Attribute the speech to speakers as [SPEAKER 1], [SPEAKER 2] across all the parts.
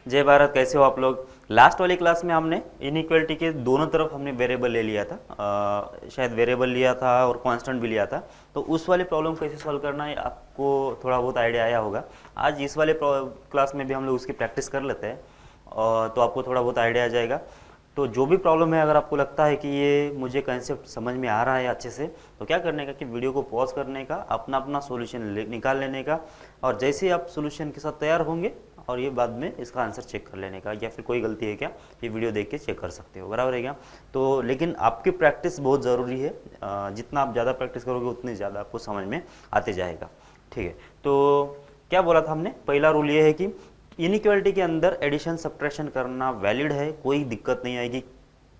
[SPEAKER 1] जय भारत, कैसे हो आप लोग। लास्ट वाली क्लास में हमने इनइक्वालिटी के दोनों तरफ हमने वेरिएबल ले लिया था, शायद वेरिएबल लिया था और कांस्टेंट भी लिया था। तो उस वाले प्रॉब्लम कैसे सॉल्व करना है आपको थोड़ा बहुत आइडिया आया होगा। आज इस वाले क्लास में भी हम लोग उसकी प्रैक्टिस कर लेते हैं, और तो आपको थोड़ा बहुत आइडिया आ जाएगा। तो जो भी प्रॉब्लम है, अगर आपको लगता है कि ये मुझे कंसेप्ट समझ में आ रहा है अच्छे से, तो क्या करने का कि वीडियो को पॉज करने का, अपना अपना सॉल्यूशन निकाल लेने का, और जैसे ही आप सॉल्यूशन के साथ तैयार होंगे और ये बाद में इसका आंसर चेक कर लेने का, या फिर कोई गलती है क्या ये वीडियो देख के चेक कर सकते हो, बराबर है क्या। तो लेकिन आपकी प्रैक्टिस बहुत ज़रूरी है, जितना आप ज़्यादा प्रैक्टिस करोगे उतनी ज़्यादा आपको समझ में आते जाएगा। ठीक है, तो क्या बोला था हमने, पहला रूल ये है कि इनइक्वालिटी के अंदर एडिशन सब्ट्रैक्शन करना वैलिड है, कोई दिक्कत नहीं आएगी।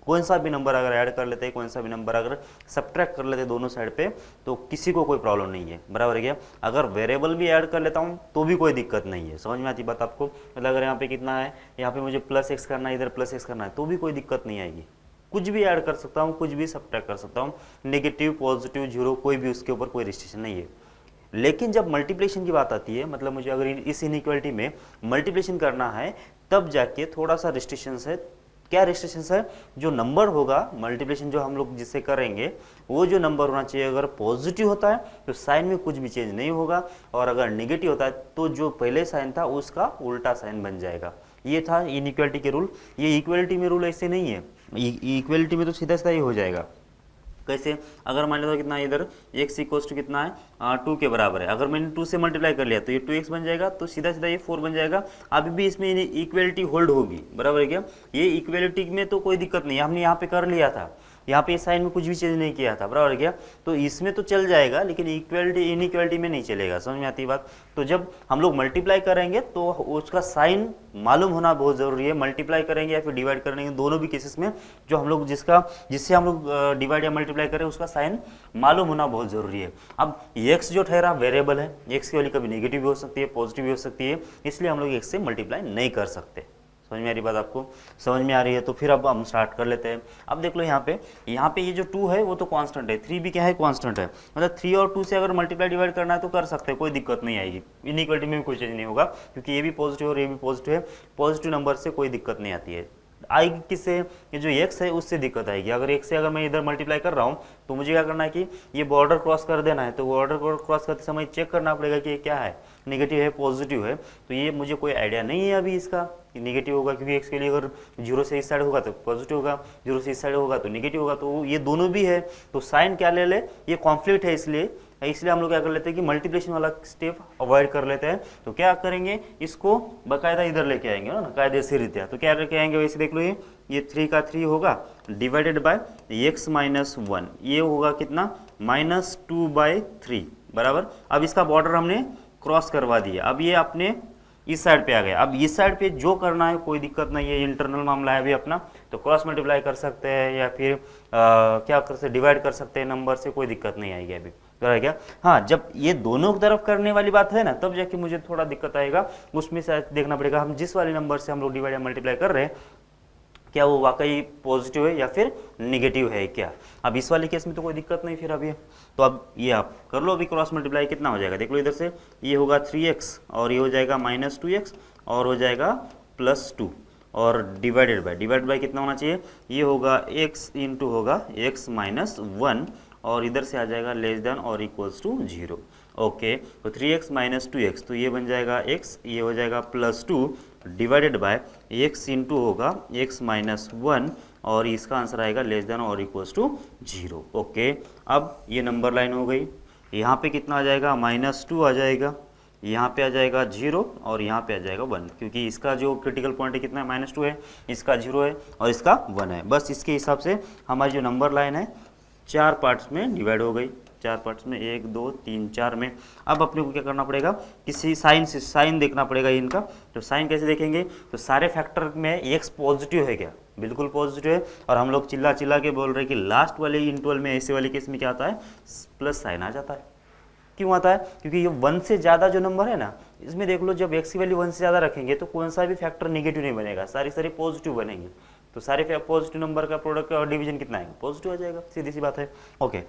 [SPEAKER 1] कौन सा भी नंबर अगर ऐड कर लेते हैं, कौन सा भी नंबर अगर सब्ट्रैक्ट कर लेते हैं दोनों साइड पे, तो किसी को कोई प्रॉब्लम नहीं है, बराबर है क्या। अगर वेरिएबल भी ऐड कर लेता हूँ तो भी कोई दिक्कत नहीं है, समझ में आती बात आपको। मतलब अगर यहाँ पे कितना है, यहाँ पे मुझे प्लस एक्स करना है, इधर प्लस एक्स करना है, तो भी कोई दिक्कत नहीं आएगी। कुछ भी ऐड कर सकता हूँ, कुछ भी सब्ट्रैक्ट कर सकता हूँ, नेगेटिव पॉजिटिव जीरो, कोई भी उसके ऊपर कोई रिस्ट्रिक्शन नहीं है। लेकिन जब मल्टीप्लिकेशन की बात आती है, मतलब मुझे अगर इस इनइक्वालिटी में मल्टीप्लिकेशन करना है, तब जाके थोड़ा सा रिस्ट्रिक्शंस है। क्या रिस्ट्रिक्शंस है, जो नंबर होगा मल्टीप्लिकेशन जो हम लोग जिससे करेंगे, वो जो नंबर होना चाहिए, अगर पॉजिटिव होता है तो साइन में कुछ भी चेंज नहीं होगा, और अगर निगेटिव होता है तो जो पहले साइन था उसका उल्टा साइन बन जाएगा। ये था इनइक्वालिटी के रूल। ये इक्वालिटी में रूल ऐसे नहीं है, इक्वालिटी में तो सीधा सीधा ही हो जाएगा। कैसे, अगर मान लो कितना इधर x इक्वल्स टू कितना है 2 के बराबर है, अगर मैंने 2 से मल्टीप्लाई कर लिया तो ये 2x बन जाएगा, तो सीधा सीधा ये 4 बन जाएगा। अभी भी इसमें इक्वलिटी होल्ड होगी, बराबर है क्या। ये इक्वलिटी में तो कोई दिक्कत नहीं है, हमने यहाँ पे कर लिया था, यहाँ पे साइन में कुछ भी चेंज नहीं किया था, बराबर है क्या। तो इसमें तो चल जाएगा, लेकिन इक्वलिटी इनइक्वालिटी में नहीं चलेगा, समझ में आती है बात। तो जब हम लोग मल्टीप्लाई करेंगे तो उसका साइन मालूम होना बहुत ज़रूरी है। मल्टीप्लाई करेंगे या फिर डिवाइड करेंगे, दोनों भी केसेस में जो हम लोग जिससे हम लोग डिवाइड या मल्टीप्लाई करें, उसका साइन मालूम होना बहुत ज़रूरी है। अब x जो ठहरा वेरिएबल है, x की वैल्यू कभी नेगेटिव भी हो सकती है, पॉजिटिव भी हो सकती है, इसलिए हम लोग x से मल्टीप्लाई नहीं कर सकते। समझ में आ रही बात आपको, समझ में आ रही है। तो फिर अब हम स्टार्ट कर लेते हैं। अब देख लो यहाँ पे ये जो 2 है वो तो कांस्टेंट है, 3 भी क्या है, कांस्टेंट है। मतलब 3 और 2 से अगर मल्टीप्लाई डिवाइड करना है तो कर सकते हैं, कोई दिक्कत नहीं आएगी। इनइक्वालिटी में भी कोई चेंज नहीं होगा, क्योंकि ये भी पॉजिटिव और ये भी पॉजिटिव है। पॉजिटिव नंबर से कोई दिक्कत नहीं आती है। आएगी किससे, ये जो x है उससे दिक्कत आएगी। अगर x से अगर मैं इधर मल्टीप्लाई कर रहा हूँ तो मुझे क्या करना है कि ये बॉर्डर क्रॉस कर देना है। तो बॉर्डर क्रॉस करते समय चेक करना पड़ेगा कि ये क्या है, नेगेटिव है पॉजिटिव है। तो ये मुझे कोई आइडिया नहीं है अभी इसका, नेगेटिव होगा, क्योंकि x के लिए अगर 0 से इस साइड होगा तो पॉजिटिव होगा, 0 से इस साइड होगा तो नेगेटिव होगा। तो ये दोनों भी है, तो साइन क्या ले ले, ये कॉन्फ्लिक्ट है, इसलिए हम लोग क्या कर लेते हैं कि मल्टीप्लिकेशन वाला स्टेप अवॉइड कर लेते हैं। तो क्या करेंगे, इसको बाकायदा इधर लेके आएंगे ना, कायदे से रीत्या। तो क्या लेके आएंगे, वैसे देख लो, ये 3 का 3 होगा डिवाइडेड बाय x माइनस 1, ये होगा कितना -2/3, बराबर। अब इसका बॉर्डर हमने क्रॉस करवा दिया, अब ये अपने इस साइड पे आ गया। अब इस साइड पे जो करना है कोई दिक्कत नहीं है, इंटरनल मामला है अभी अपना। तो क्रॉस मल्टीप्लाई कर सकते हैं या फिर क्या कर सकते, डिवाइड कर सकते हैं नंबर से, कोई दिक्कत नहीं आएगी अभी, है क्या। हाँ, जब ये दोनों तरफ करने वाली बात है ना, तब जाके मुझे थोड़ा दिक्कत आएगा। उसमें शायद देखना पड़ेगा हम जिस वाले नंबर से हम लोग डिवाइड या मल्टीप्लाई कर रहे हैं, क्या वो वाकई पॉजिटिव है या फिर निगेटिव है क्या। अब इस वाले केस में तो कोई दिक्कत नहीं फिर अभी। तो अब ये आप कर लो, अभी क्रॉस मल्टीप्लाई कितना हो जाएगा, देख लो इधर से, ये होगा 3x और ये हो जाएगा -2x और हो जाएगा +2, और डिवाइड बाय कितना होना चाहिए, ये होगा x इंटू होगा x माइनस 1, और इधर से आ जाएगा लेस देन और इक्वल्स टू 0। ओके, तो 3x माइनस 2x, तो ये बन जाएगा x, ये हो जाएगा +2 डिवाइडेड बाय x इंटू होगा x माइनस 1, और इसका आंसर आएगा लेस देन और इक्वल्स टू 0। ओके, अब ये नंबर लाइन हो गई। यहाँ पे कितना आ जाएगा, -2 आ जाएगा, यहाँ पे आ जाएगा 0 और यहाँ पे आ जाएगा 1, क्योंकि इसका जो क्रिटिकल पॉइंट है कितना है, -2 है, इसका 0 है और इसका 1 है। बस इसके हिसाब से हमारी जो नंबर लाइन है 4 पार्ट्स में डिवाइड हो गई, 4 पार्ट्स में, 1 2 3 4 में। अब अपने को क्या करना पड़ेगा, किसी साइन देखना पड़ेगा इनका। तो साइन कैसे देखेंगे, तो सारे फैक्टर में x पॉजिटिव है क्या, बिल्कुल पॉजिटिव है। और हम लोग चिल्ला चिल्ला के बोल रहे हैं कि लास्ट वाले इंटरवल में, ऐसे वाले केस में क्या आता है, प्लस साइन आ जाता है। क्यों आता है, क्योंकि ये 1 से ज़्यादा जो नंबर है ना, इसमें देख लो, जब x की वैल्यू 1 से ज़्यादा रखेंगे तो कौन सा भी फैक्टर नेगेटिव नहीं बनेगा, सारे पॉजिटिव बनेंगे। तो सारे पॉजिटिव नंबर का प्रोडक्ट और डिवीजन कितना आएगा, पॉजिटिव आ जाएगा, सीधी सी बात है। ओके,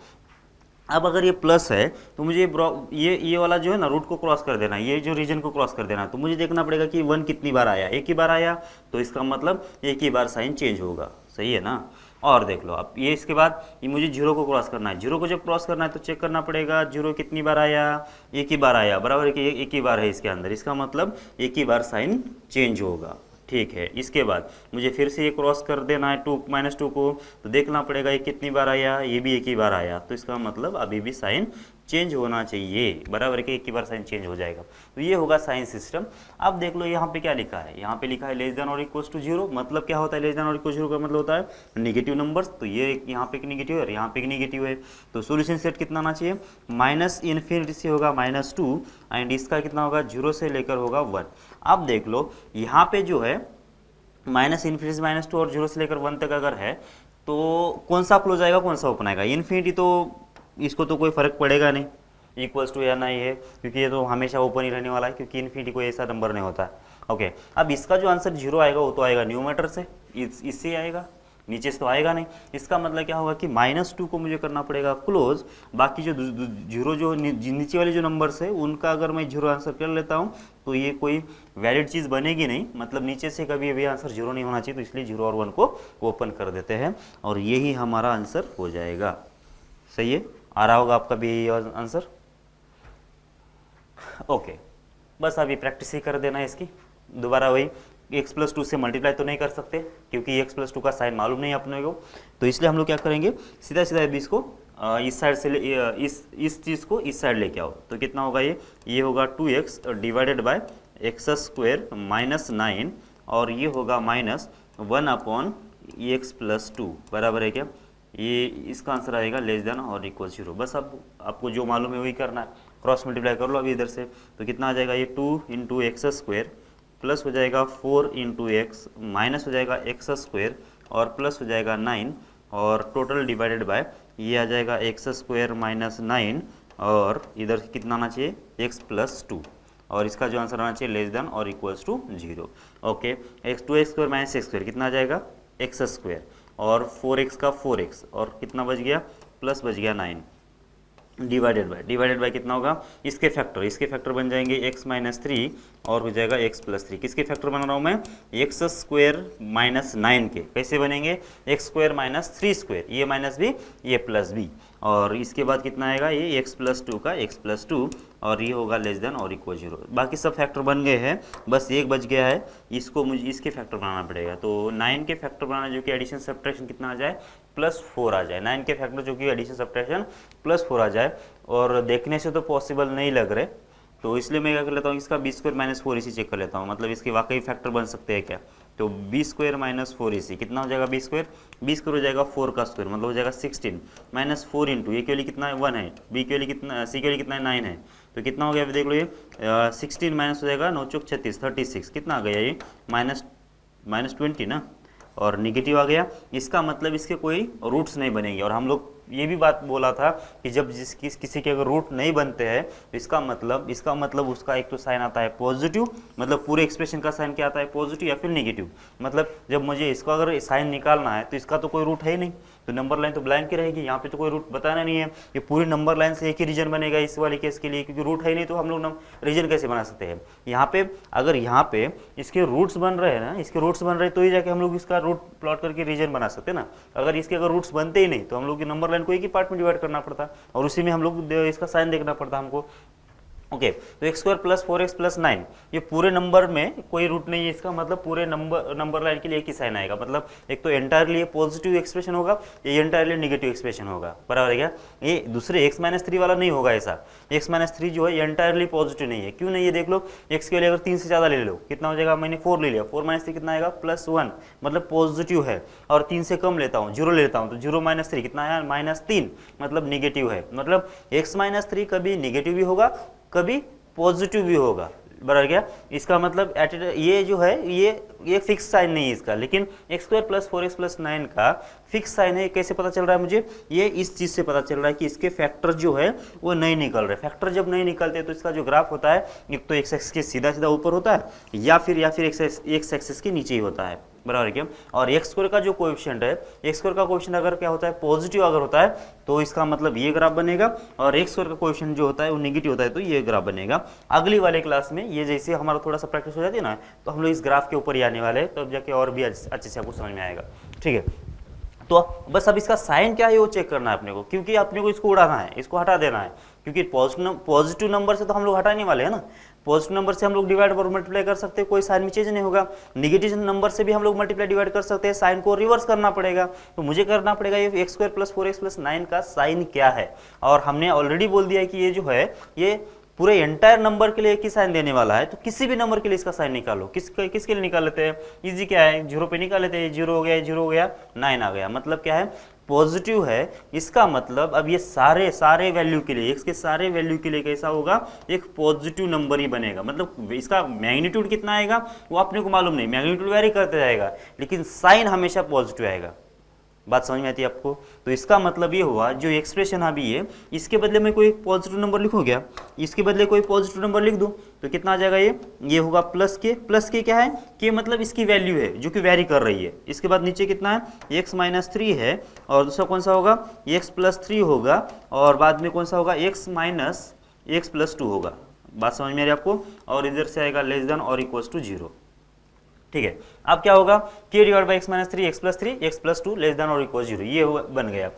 [SPEAKER 1] अब अगर ये प्लस है तो मुझे ये वाला जो है ना रूट को क्रॉस कर देना, ये जो रीजन को क्रॉस कर देना, तो मुझे देखना पड़ेगा कि 1 कितनी बार आया, एक ही बार आया, तो इसका मतलब एक ही बार साइन चेंज होगा, सही है ना। और देख लो अब ये इसके बाद ये मुझे 0 को क्रॉस करना है, 0 को जब क्रॉस करना है तो चेक करना पड़ेगा 0 कितनी बार आया, एक ही बार आया, बराबर है कि एक ही बार है इसके अंदर, इसका मतलब एक ही बार साइन चेंज होगा, ठीक है। इसके बाद मुझे फिर से ये क्रॉस कर देना है -2 को, तो देखना पड़ेगा ये कितनी बार आया, ये भी एक ही बार आया, तो इसका मतलब अभी भी साइन चेंज होना चाहिए, बराबर है कि एक ही बार साइन चेंज हो जाएगा। तो ये होगा साइन सिस्टम। अब देख लो यहाँ पे क्या लिखा है, यहाँ पे लिखा है लेस देन और इक्वल्स टू 0, मतलब क्या होता है लेस देन और इक्वल 0 का मतलब होता है नेगेटिव नंबर्स, तो ये यहाँ पे एक नेगेटिव है और यहाँ पे एक नेगेटिव है, तो सोल्यूशन सेट कितना आना चाहिए, -∞ से होगा -2 एंड इसका कितना होगा 0 से लेकर होगा 1। अब देख लो यहाँ पे जो है -∞ से -2 और 0 से लेकर 1 तक अगर है तो कौन सा क्लोज आएगा कौन सा ओपन आएगा, इन्फिनिटी तो इसको तो कोई फर्क पड़ेगा नहीं, इक्वल्स टू या ना ही है, क्योंकि ये तो हमेशा ओपन ही रहने वाला है, क्योंकि इन्फिनिटी कोई ऐसा नंबर नहीं होता है। ओके, अब इसका जो आंसर 0 आएगा वो तो आएगा न्यूमरेटर से, इससे आएगा, नीचे से तो आएगा नहीं। इसका मतलब क्या होगा कि -2 को मुझे करना पड़ेगा क्लोज, बाकी जो 0 जो नीचे वाले जो नंबर्स है उनका अगर मैं 0 आंसर कर लेता हूँ तो ये कोई वैलिड चीज़ बनेगी नहीं, मतलब नीचे से कभी भी आंसर 0 नहीं होना चाहिए, तो इसलिए 0 और 1 को ओपन कर देते हैं और यही हमारा आंसर हो जाएगा। सही है, आ रहा होगा आपका भी यही आंसर। ओके, बस अभी प्रैक्टिस ही कर देना है इसकी। दोबारा वही x+2 से मल्टीप्लाई तो नहीं कर सकते क्योंकि x+2 का साइन मालूम नहीं अपने को, तो इसलिए हम लोग क्या करेंगे सीधा सीधा इसको इस साइड से इस चीज़ को इस साइड लेके आओ, तो कितना होगा ये होगा 2x डिवाइडेड बाय x² -9 और ये होगा -1/x+2, बराबर है क्या, ये इसका आंसर आएगा लेस देन और इक्वल 0। बस अब आपको जो मालूम है वही करना है, क्रॉस मल्टीप्लाई कर लो अभी इधर से, तो कितना आ जाएगा ये 2 × x² प्लस हो जाएगा 4 × x माइनस हो जाएगा x² और प्लस हो जाएगा 9 और टोटल डिवाइडेड बाय ये आ जाएगा x² -9 और इधर कितना आना चाहिए x+2 और इसका जो आंसर आना चाहिए लेस देन और equals to 0। Okay, 2x² -x² कितना आ जाएगा x² और 4x का 4x और कितना बच गया प्लस बच गया 9 डिवाइडेड बाय कितना होगा इसके फैक्टर बन जाएंगे x -3 और हो जाएगा x+3। किसके फैक्टर बना रहा हूँ मैं x² -9 के, कैसे बनेंगे x² -3², ये माइनस भी ये प्लस भी और इसके बाद कितना आएगा ये x+2 का x+2 और ये होगा लेस देन और इक्वल 0। बाकी सब फैक्टर बन गए हैं, बस एक बच गया है, इसको मुझे इसके फैक्टर बनाना पड़ेगा। तो 9 के फैक्टर बनाना जो कि एडिशन सब्ट्रैक्शन कितना आ जाए +4 आ जाए, 9 के फैक्टर जो कि एडिशन सब्ट्रैक्शन +4 आ जाए और देखने से तो पॉसिबल नहीं लग रहे, तो इसलिए मैं क्या कर लेता हूँ इसका b² -4 इसी चेक कर लेता हूँ, मतलब इसके वाकई फैक्टर बन सकते हैं क्या, तो b² -4 इसी कितना हो जाएगा b² हो जाएगा 4 का स्क्वायर मतलब हो जाएगा 16 -4 इंटू ये के लिए कितना है 1 है, b के लिए कितना c के लिए कितना है 9 है, तो कितना हो गया अभी देख लो ये 16 माइनस हो जाएगा 9 चौक 36 कितना आ गया ये -20 ना और निगेटिव आ गया, इसका मतलब इसके कोई रूट्स नहीं बनेंगे। और हम लोग ये भी बात बोला था कि जब किसी के अगर रूट नहीं बनते हैं तो इसका मतलब उसका एक तो साइन आता है पॉजिटिव, मतलब पूरे एक्सप्रेशन का साइन क्या आता है पॉजिटिव या फिर नेगेटिव, मतलब जब मुझे इसका अगर साइन निकालना है तो इसका तो कोई रूट है ही नहीं, तो नंबर लाइन तो ब्लैंक ही रहेगी, यहाँ पे तो कोई रूट बताना नहीं है, ये पूरी नंबर लाइन से एक ही रीजन बनेगा इस वाले केस के लिए, क्योंकि रूट है ही नहीं तो हम लोग रीजन कैसे बना सकते हैं। यहाँ पे अगर यहाँ पे इसके रूट्स बन रहे हैं ना, इसके रूट्स बन रहे हैं तो ही जाके हम लोग इसका रूट प्लॉट करके रीजन बना सकते हैं ना, अगर इसके अगर रूट्स बनते ही नहीं तो हम लोग की नंबर लाइन को एक ही पार्ट में डिवाइड करना पड़ता और उसी में हम लोग इसका साइन देखना पड़ता हमको। ओके, तो x² + 4x + 9 ये पूरे नंबर में कोई रूट नहीं है, इसका मतलब पूरे नंबर लाइन के लिए एक ही साइन आएगा, मतलब एक तो एंटायरली पॉजिटिव एक्सप्रेशन होगा, ये एंटायरली नेगेटिव एक्सप्रेशन होगा, बराबर है क्या, ये दूसरे x -3 वाला नहीं होगा ऐसा, x -3 जो है ये एंटायरली पॉजिटिव नहीं है, क्यों नहीं है देख लो, x के लिए अगर 3 से ज़्यादा ले लो कितना हो जाएगा, मैंने 4 ले लिया, 4 - 3 कितना आएगा +1 मतलब पॉजिटिव है, और 3 से कम लेता हूँ 0 ले लेता हूँ तो 0 - 3 कितना आया -3 मतलब निगेटिव है, मतलब x -3 कभी निगेटिव भी होगा कभी पॉजिटिव भी होगा, बराबर क्या, इसका मतलब ये जो है ये फिक्स साइन नहीं है इसका, लेकिन x² + 4x + 9 का फिक्स साइन है। कैसे पता चल रहा है मुझे, ये इस चीज़ से पता चल रहा है कि इसके फैक्टर जो है वो नहीं निकल रहे, फैक्टर जब नहीं निकलते तो इसका जो ग्राफ होता है एक तो x एक्सिस के सीधा सीधा ऊपर होता है या फिर x एक्सिस के नीचे ही होता है, बराबर क्या। और एक्स स्क्वायर का जो कोएफिशिएंट है, एक्स स्क्वायर का कोएफिशिएंट अगर क्या होता है पॉजिटिव अगर होता है तो इसका मतलब ये ग्राफ बनेगा, और एक्स स्क्वायर का कोएफिशिएंट जो होता है वो नेगेटिव होता है तो ये ग्राफ बनेगा। अगली वाले क्लास में ये जैसे हमारा थोड़ा सा प्रैक्टिस हो जाती है ना, तो हम लोग इस ग्राफ के ऊपर ही आने वाले हैं, तो अब जाके और भी अच्छे से आपको समझ में आएगा। ठीक है, तो बस अब इसका साइन क्या है वो चेक करना है अपने को, क्योंकि अपने को इसको उड़ाना है, इसको हटा देना है, क्योंकि पॉजिटिव नंबर से तो हम लोग हटाने वाले हैं ना। पॉजिटिव नंबर से हम लोग डिवाइड और मल्टीप्लाई कर सकते हैं, कोई साइन में चेंज नहीं होगा। नेगेटिव नंबर से भी हम लोग मल्टीप्लाई डिवाइड कर सकते हैं, साइन को रिवर्स करना पड़ेगा। तो मुझे करना पड़ेगा ये x square plus 4x plus 9 का साइन क्या है, और हमने ऑलरेडी बोल दिया है कि ये जो है ये पूरे एंटायर नंबर के लिए एक ही साइन देने वाला है, तो किसी भी नंबर के लिए इसका साइन निकालो। किसके लिए निकाल लेते हैं, इजी क्या है, 0 पे निकाल लेते हैं, 0 हो गया, 0 हो गया, 9 आ गया। मतलब क्या है, पॉजिटिव है, इसका मतलब अब ये सारे वैल्यू के लिए, एक्स के सारे वैल्यू के लिए कैसा होगा, एक पॉजिटिव नंबर ही बनेगा। मतलब इसका मैग्नीट्यूड कितना आएगा वो अपने को मालूम नहीं, मैग्नीट्यूड वेरी करते जाएगा, लेकिन साइन हमेशा पॉजिटिव आएगा। बात समझ में आती है आपको। तो इसका मतलब ये हुआ जो एक्सप्रेशन अभी है, इसके बदले में कोई पॉजिटिव नंबर लिखो क्या, इसके बदले कोई पॉजिटिव नंबर लिख दूं तो कितना आ जाएगा, ये होगा प्लस के क्या है, के मतलब इसकी वैल्यू है जो कि वेरी कर रही है। इसके बाद नीचे कितना है, x माइनस 3 है, और दूसरा कौन सा होगा, x प्लस 3 होगा, और बाद में कौन सा होगा, x माइनस x प्लस 2 होगा। बात समझ में आ रही है आपको। और इधर से आएगा लेस देन और इक्वल्स टू 0। ठीक है, अब क्या होगा, k divide by x minus 3 x plus 3 x plus 2 less than और इक्वल 0, ये बन गया।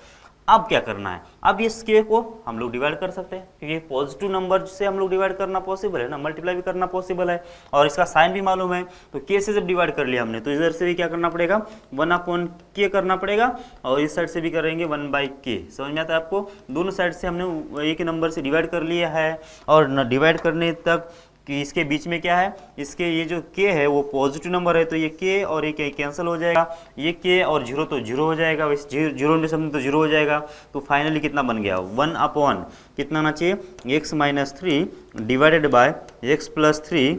[SPEAKER 1] अब क्या करना है, अब इस k को हम लोग डिवाइड कर सकते हैं, क्योंकि पॉजिटिव नंबर से हम लोग डिवाइड करना पॉसिबल है ना, मल्टीप्लाई भी करना पॉसिबल है, और इसका साइन भी मालूम है। तो k से जब डिवाइड कर लिया हमने, तो इधर से भी क्या करना पड़ेगा, 1/k करना पड़ेगा, और इस साइड से भी करेंगे 1/k। समझ में आता है आपको। दोनों साइड से हमने एक नंबर से डिवाइड कर लिया है, और डिवाइड करने तक कि इसके बीच में क्या है, इसके ये जो k है वो पॉजिटिव नंबर है, तो ये k और ये k कैंसिल हो जाएगा, ये k और 0 तो 0 हो जाएगा, वैसे 0 में समझ तो 0 हो जाएगा। तो फाइनली कितना बन गया, 1/, कितना आना चाहिए, x minus 3 divided by x plus 3,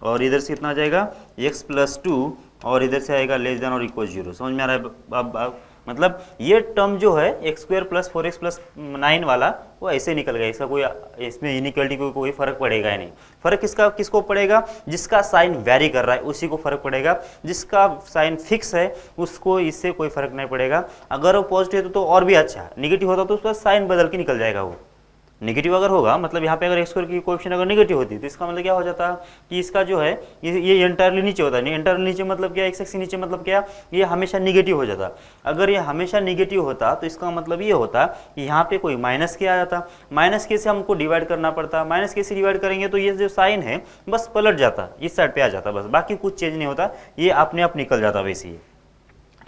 [SPEAKER 1] और इधर से कितना आ जाएगा, x प्लस 2, और इधर से आएगा लेस देन और इक्वल 0। समझ में आ रहा है। अब मतलब ये टर्म जो है x square plus 4x plus 9 वाला वो ऐसे निकल गया, इसका कोई इसमें इनइक्वालिटी को कोई फर्क पड़ेगा ही नहीं। फर्क किसको पड़ेगा, जिसका साइन वेरी कर रहा है उसी को फर्क पड़ेगा, जिसका साइन फिक्स है उसको इससे कोई फर्क नहीं पड़ेगा। अगर वो पॉजिटिव है तो और भी अच्छा, नेगेटिव होता तो उसका साइन बदल के निकल जाएगा। वो नेगेटिव अगर होगा, मतलब यहाँ पे अगर एक्स स्क्वायर की कोएफिशिएंट अगर नेगेटिव होती तो इसका मतलब क्या हो जाता कि इसका जो है ये एंटायरली नीचे होता है। नहीं, एंटायरली नीचे मतलब क्या, एक्स एक्सिस नीचे मतलब क्या, ये हमेशा नेगेटिव हो जाता। अगर ये हमेशा नेगेटिव होता तो इसका मतलब ये होता कि यहाँ पे कोई माइनस के आ जाता, माइनस के से हमको डिवाइड करना पड़ता, माइनस के से डिवाइड करेंगे तो ये जो साइन है बस पलट जाता, इस साइड पे आ जाता, बस बाकी कुछ चेंज नहीं होता, ये अपने आप निकल जाता वैसे ही।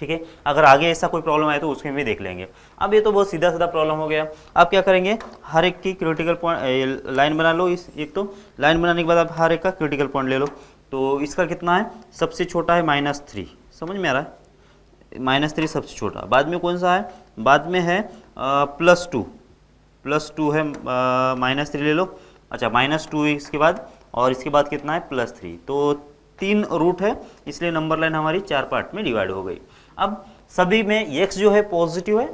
[SPEAKER 1] ठीक है, अगर आगे ऐसा कोई प्रॉब्लम आए तो उसमें भी देख लेंगे। अब ये तो बहुत सीधा साधा प्रॉब्लम हो गया। अब क्या करेंगे, हर एक की क्रिटिकल पॉइंट लाइन बना लो। इस एक तो लाइन बनाने के बाद आप हर एक का क्रिटिकल पॉइंट ले लो। तो इसका कितना है, सबसे छोटा है -3, समझ में आ रहा है, -3 सबसे छोटा। बाद में कौन सा है, बाद में है +2 है, -3 ले लो। अच्छा, -2 इसके बाद, और इसके बाद कितना है +3। तो 3 रूट है, इसलिए नंबर लाइन हमारी 4 पार्ट में डिवाइड हो गई। अब सभी में x जो है पॉजिटिव है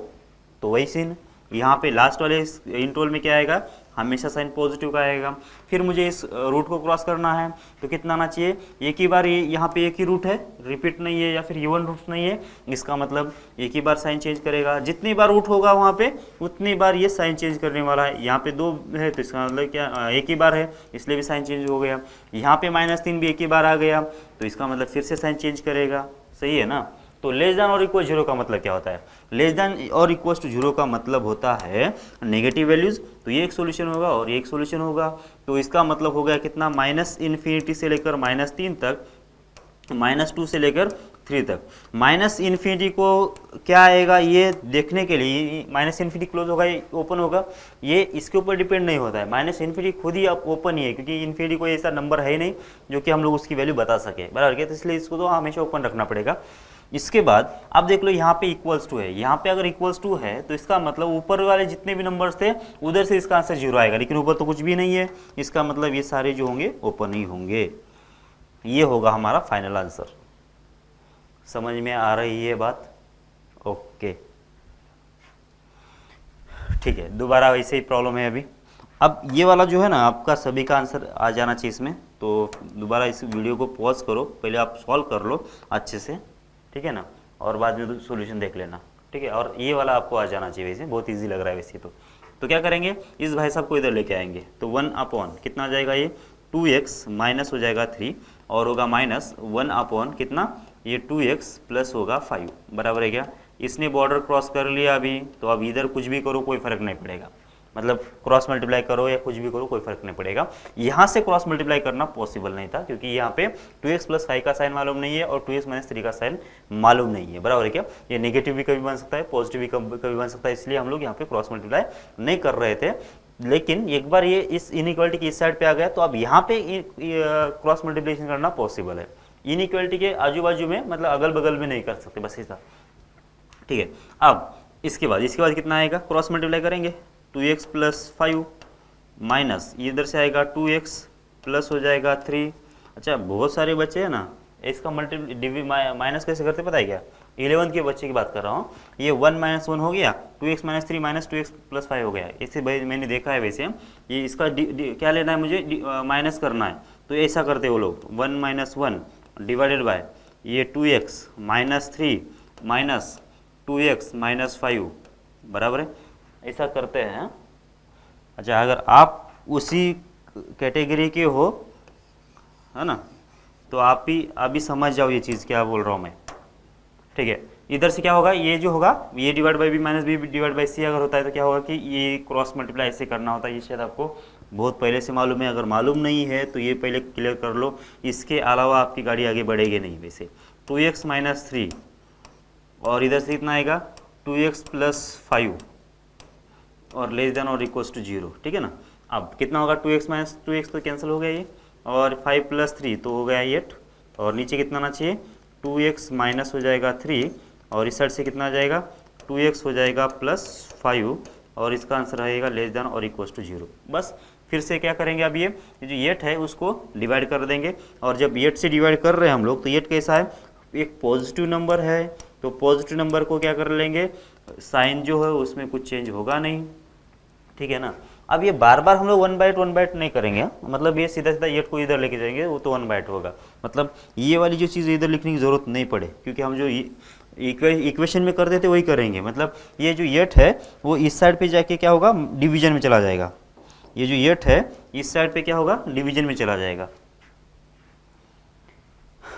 [SPEAKER 1] तो वही सीन, यहाँ पे लास्ट वाले इंटरवल में क्या आएगा, हमेशा साइन पॉजिटिव का आएगा। फिर मुझे इस रूट को क्रॉस करना है तो कितना आना चाहिए, एक ही बार, यहाँ पे एक ही रूट है, रिपीट नहीं है या फिर इवन रूट नहीं है, इसका मतलब एक ही बार साइन चेंज करेगा। जितनी बार रूट होगा वहाँ पे उतनी बार ये साइन चेंज करने वाला है। यहाँ पे 2 है तो इसका मतलब क्या, एक ही बार है इसलिए भी साइन चेंज हो गया। यहाँ पे -3 भी एक ही बार आ गया तो इसका मतलब फिर से साइन चेंज करेगा। सही है ना। तो लेस देन और इक्वल 0 का मतलब क्या होता है, लेस देन और इक्वल टू 0 का मतलब होता है नेगेटिव वैल्यूज। तो ये एक सोल्यूशन होगा और ये एक सोल्यूशन होगा। तो इसका मतलब हो गया कितना, -∞ से लेकर -3 तक, -2 से लेकर 3 तक। -∞ को क्या आएगा ये देखने के लिए, -∞ क्लोज होगा ओपन होगा, ये इसके ऊपर डिपेंड नहीं होता है। -∞ खुद ही ओपन ही है, क्योंकि इन्फिनिटी कोई ऐसा नंबर है ही नहीं जो कि हम लोग उसकी वैल्यू बता सके, बराबर क्या। तो इसलिए इसको तो हमेशा ओपन रखना पड़ेगा। इसके बाद अब देख लो यहाँ पे इक्वल्स टू है, यहाँ पे अगर इक्वल्स टू है तो इसका मतलब ऊपर वाले जितने भी नंबर्स थे उधर से इसका आंसर 0 आएगा, लेकिन ऊपर तो कुछ भी नहीं है, इसका मतलब ये सारे जो होंगे ओपन ही होंगे। ये होगा हमारा फाइनल आंसर। समझ में आ रही है बात, ओके ठीक है। दोबारा वैसे ही प्रॉब्लम है अभी। अब ये वाला जो है ना आपका सभी का आंसर आ जाना चाहिए इसमें। तो दोबारा इस वीडियो को पॉज करो, पहले आप सॉल्व कर लो अच्छे से। ठीक है ना, और बाद में सॉल्यूशन देख लेना, ठीक है। और ये वाला आपको आ जाना चाहिए, वैसे बहुत ईजी लग रहा है वैसे तो क्या करेंगे, इस भाई साहब को इधर लेके आएंगे, तो 1 कितना आ जाएगा ये 2x माइनस हो जाएगा 3 और होगा माइनस 1 कितना ये 2x प्लस होगा 5 बराबर है क्या। इसने बॉर्डर क्रॉस कर लिया अभी, तो अब इधर कुछ भी करो कोई फर्क नहीं पड़ेगा, मतलब क्रॉस मल्टीप्लाई करो या कुछ भी करो कोई फर्क नहीं पड़ेगा। यहाँ से क्रॉस मल्टीप्लाई करना पॉसिबल नहीं था क्योंकि यहाँ पे 2x प्लस 5 का साइन मालूम नहीं है और 2x माइनस 3 का साइन मालूम नहीं है, बराबर है क्या। ये नेगेटिव भी कभी बन सकता है, पॉजिटिव भी कभी बन सकता है, इसलिए हम लोग यहाँ पे क्रॉस मल्टीप्लाई नहीं कर रहे थे। लेकिन एक बार ये इस इनइक्वालिटी की इस साइड पे आ गया तो अब यहाँ पे क्रॉस मल्टीप्लिकेशन करना पॉसिबल है। इनइक्वालिटी के आजू बाजू में मतलब अगल बगल में नहीं कर सकते, बस ऐसा, ठीक है। अब इसके बाद कितना आएगा, क्रॉस मल्टीप्लाई करेंगे 2x प्लस 5 माइनस इधर से आएगा 2x प्लस हो जाएगा 3। अच्छा बहुत सारे बच्चे हैं ना, इसका मल्टीप्लाई माइनस कैसे करते पता है क्या, 11 के बच्चे की बात कर रहा हूँ। ये 1 माइनस 1 हो गया, 2x minus 3 minus 2x plus 5 हो गया, इससे भाई मैंने देखा है वैसे। ये इसका क्या लेना है मुझे, माइनस करना है, तो ऐसा करते वो लोग 1 माइनस 1 डिवाइडेड बाय ये 2x minus 3 minus 2x minus 5 बराबर है, ऐसा करते हैं। अच्छा अगर आप उसी कैटेगरी के हो, है ना, तो आप भी समझ जाओ ये चीज़ क्या बोल रहा हूँ मैं, ठीक है। इधर से क्या होगा, ये जो होगा ये divide by B minus B divide by C अगर होता है तो क्या होगा कि ये क्रॉस मल्टीप्लाई ऐसे करना होता है। ये शायद आपको बहुत पहले से मालूम है, अगर मालूम नहीं है तो ये पहले क्लियर कर लो, इसके अलावा आपकी गाड़ी आगे बढ़ेगी नहीं। वैसे 2x माइनस 3 और इधर से कितना आएगा 2x प्लस 5 और लेस देन और इक्वल्स टू 0, ठीक है ना। अब कितना होगा 2x माइनस 2x तो कैंसिल हो गया ये, और 5 प्लस 3 तो हो गया 8 और नीचे कितना आना चाहिए 2x माइनस हो जाएगा 3 और इस साइड से कितना आ जाएगा 2x हो जाएगा प्लस 5 और इसका आंसर रहेगा लेस देन और इक्वल्स टू 0। बस फिर से क्या करेंगे, अब ये जो 8 है उसको डिवाइड कर देंगे, और जब 8 से डिवाइड कर रहे हैं हम लोग तो 8 कैसा है, एक पॉजिटिव नंबर है, तो पॉजिटिव नंबर को क्या कर लेंगे, साइन जो है उसमें कुछ चेंज होगा नहीं, ठीक है ना। अब ये बार बार हम लोग 1/1 नहीं करेंगे, मतलब ये सीधा सीधा 8 को इधर लेके जाएंगे वो तो 1 होगा, मतलब ये वाली जो चीज़ इधर लिखने की ज़रूरत नहीं पड़े क्योंकि हम जो इक्वेशन में कर देते वही करेंगे। मतलब ये जो 8 है वो इस साइड पे जाके क्या होगा, डिवीजन में चला जाएगा। ये जो 8 है इस साइड पे क्या होगा, डिवीजन में चला जाएगा।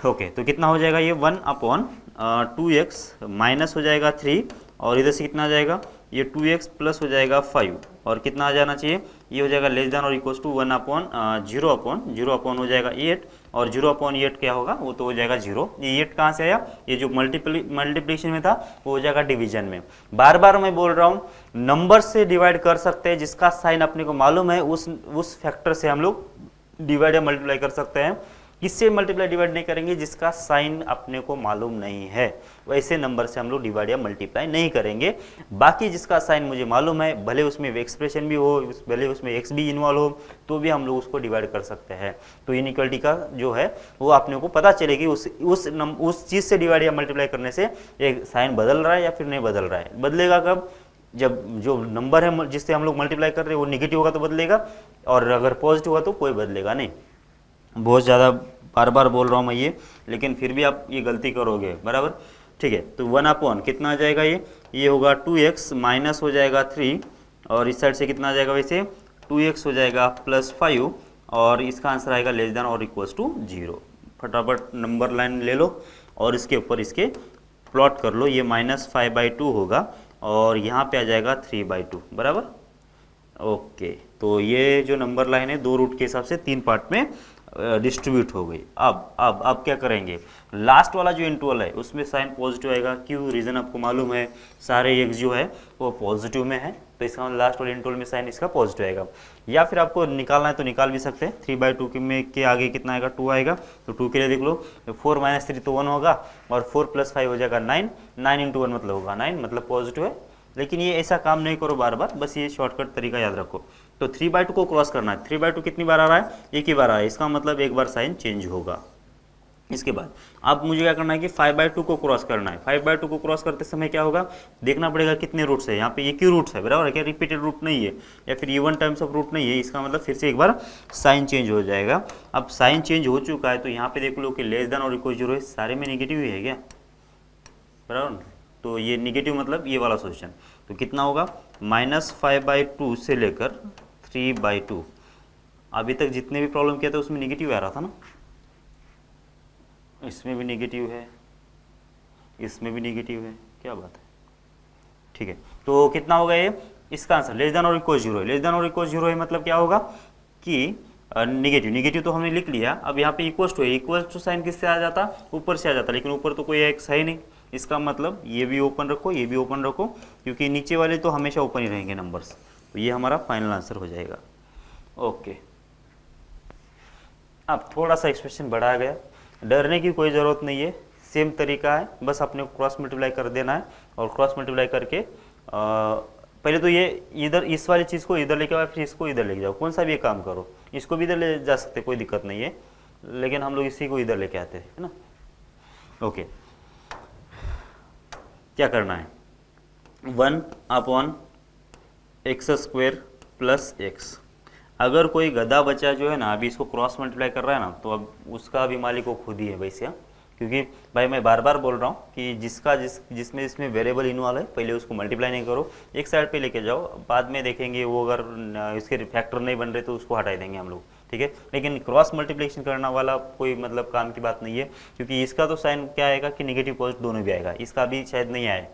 [SPEAKER 1] ओके तो कितना हो जाएगा ये 1/2x माइनस हो जाएगा 3 और इधर से कितना आ जाएगा ये 2x प्लस हो जाएगा 5 और कितना आ जाना चाहिए, ये हो जाएगा लेस देन और इक्वल्स टू 1/0 हो जाएगा 8 और 0/8 क्या होगा, वो तो हो जाएगा 0। ये 8 कहाँ से आया, ये जो मल्टीप्लिकेशन में था वो हो जाएगा डिवीजन में। बार बार मैं बोल रहा हूँ नंबर से डिवाइड कर सकते हैं, जिसका साइन अपने को मालूम है उस फैक्टर से हम लोग डिवाइड या मल्टीप्लाई कर सकते हैं। किससे मल्टीप्लाई डिवाइड नहीं करेंगे, जिसका साइन अपने को मालूम नहीं है, वैसे नंबर से हम लोग डिवाइड या मल्टीप्लाई नहीं करेंगे। बाकी जिसका साइन मुझे मालूम है, भले उसमें एक्सप्रेशन भी हो, भले उसमें एक्स भी इन्वॉल्व हो, तो भी हम लोग उसको डिवाइड कर सकते हैं। तो इनइक्वालिटी का जो है वो अपने को पता चलेगी उस चीज़ से डिवाइड या मल्टीप्लाई करने से एक साइन बदल रहा है या फिर नहीं बदल रहा है। बदलेगा कब, जब जो नंबर है जिससे हम लोग मल्टीप्लाई कर रहे हैं वो निगेटिव होगा तो बदलेगा, और अगर पॉजिटिव होगा तो कोई बदलेगा नहीं। बहुत ज़्यादा बार बार बोल रहा हूँ मैं ये, लेकिन फिर भी आप ये गलती करोगे, बराबर, ठीक है। तो 1 कितना आ जाएगा, ये होगा 2x माइनस हो जाएगा 3 और इस साइड से कितना आ जाएगा, वैसे 2x हो जाएगा प्लस 5 और इसका आंसर आएगा लेस देन और इक्वल्स टू 0। फटाफट नंबर लाइन ले लो और इसके ऊपर इसके प्लॉट कर लो। ये -5/2 होगा और यहाँ पे आ जाएगा 3/2, बराबर। ओके तो ये जो नंबर लाइन है 2 रूट के हिसाब से 3 पार्ट में डिस्ट्रीब्यूट हो गई। अब क्या करेंगे, लास्ट वाला जो इंटरवल है उसमें साइन पॉजिटिव आएगा। क्यों, रीज़न आपको मालूम है, सारे एक्स जो है वो पॉजिटिव में है, तो इसका मतलब लास्ट वाले इंटरवल में साइन इसका पॉजिटिव आएगा। या फिर आपको निकालना है तो निकाल भी सकते हैं। 3/2 में के आगे कितना आएगा, 2 आएगा, तो 2 के लिए देख लो, 4 - 3 तो 1 होगा और 4 + 5 हो जाएगा 9। 9 × 1 मतलब होगा 9, मतलब पॉजिटिव है। लेकिन ये ऐसा काम नहीं करो बार बार, बस ये शॉर्टकट तरीका याद रखो। तो 3/2 को क्रॉस करना है। 3/2 कितनी बार आ रहा है, एक ही बार आ रहा है, इसका मतलब एक बार साइन चेंज होगा। इसके बाद अब मुझे क्या करना है कि 5/2 को क्रॉस करना है। 5/2 को क्रॉस करते समय क्या होगा, देखना पड़ेगा कितने रूट्स है। यहाँ पे एक ही रूट्स है, बराबर है क्या, रिपीटेड रूट नहीं है या फिर इवन टाइम्स ऑफ रूट नहीं है। इसका मतलब फिर से एक बार साइन चेंज हो जाएगा। अब साइन चेंज हो चुका है तो यहाँ पे देख लो कि लेस देन और इक्वल 0 है, सारे में नेगेटिव ही है क्या, बराबर। तो ये निगेटिव मतलब ये वाला सोल्यूशन, तो कितना होगा -5/2 से लेकर 3/2। अभी तक जितने भी प्रॉब्लम किया था उसमें निगेटिव आ रहा था ना, इसमें भी निगेटिव है, इसमें भी निगेटिव है, क्या बात है। ठीक है, तो कितना होगा ये, इसका आंसर लेस देन और इक्वल 0 है। लेस देन और इक्वल 0 है मतलब क्या होगा कि निगेटिव, निगेटिव तो हमने लिख लिया। अब यहाँ पे इक्वल टू है, इक्वल टू साइन किससे आ जाता, ऊपर से आ जाता, लेकिन ऊपर तो कोई एक्स है ही नहीं। इसका मतलब ये भी ओपन रखो, ये भी ओपन रखो, क्योंकि नीचे वाले तो हमेशा ओपन ही रहेंगे नंबर्स। तो ये हमारा फाइनल आंसर हो जाएगा। ओके, अब थोड़ा सा एक्सप्रेशन बढ़ा गया, डरने की कोई ज़रूरत नहीं है, सेम तरीका है, बस अपने क्रॉस मल्टीप्लाई कर देना है। और क्रॉस मल्टीप्लाई करके पहले तो ये इधर इस वाली चीज़ को इधर लेके आओ, फिर इसको इधर लेके जाओ, कौन सा भी काम करो। इसको भी इधर ले जा सकते, कोई दिक्कत नहीं है, लेकिन हम लोग इसी को इधर लेके आते हैं, है ना। ओके, क्या करना है, 1/x² + x। अगर कोई गधा बच्चा जो है ना अभी इसको क्रॉस मल्टीप्लाई कर रहा है ना, तो अब उसका भी मालिक वो खुद ही है वैसे, क्योंकि भाई मैं बार बार बोल रहा हूँ कि जिसमें इसमें वेरिएबल इन्वॉल्व है, पहले उसको मल्टीप्लाई नहीं करो, एक साइड पे लेके जाओ, बाद में देखेंगे वो अगर इसके फैक्टर नहीं बन रहे तो उसको हटा देंगे हम लोग, ठीक है। लेकिन क्रॉस मल्टीप्लिकेशन करना वाला कोई मतलब काम की बात नहीं है, क्योंकि इसका तो साइन क्या आएगा कि नेगेटिव पॉजिटिव दोनों भी आएगा, इसका भी शायद नहीं आए,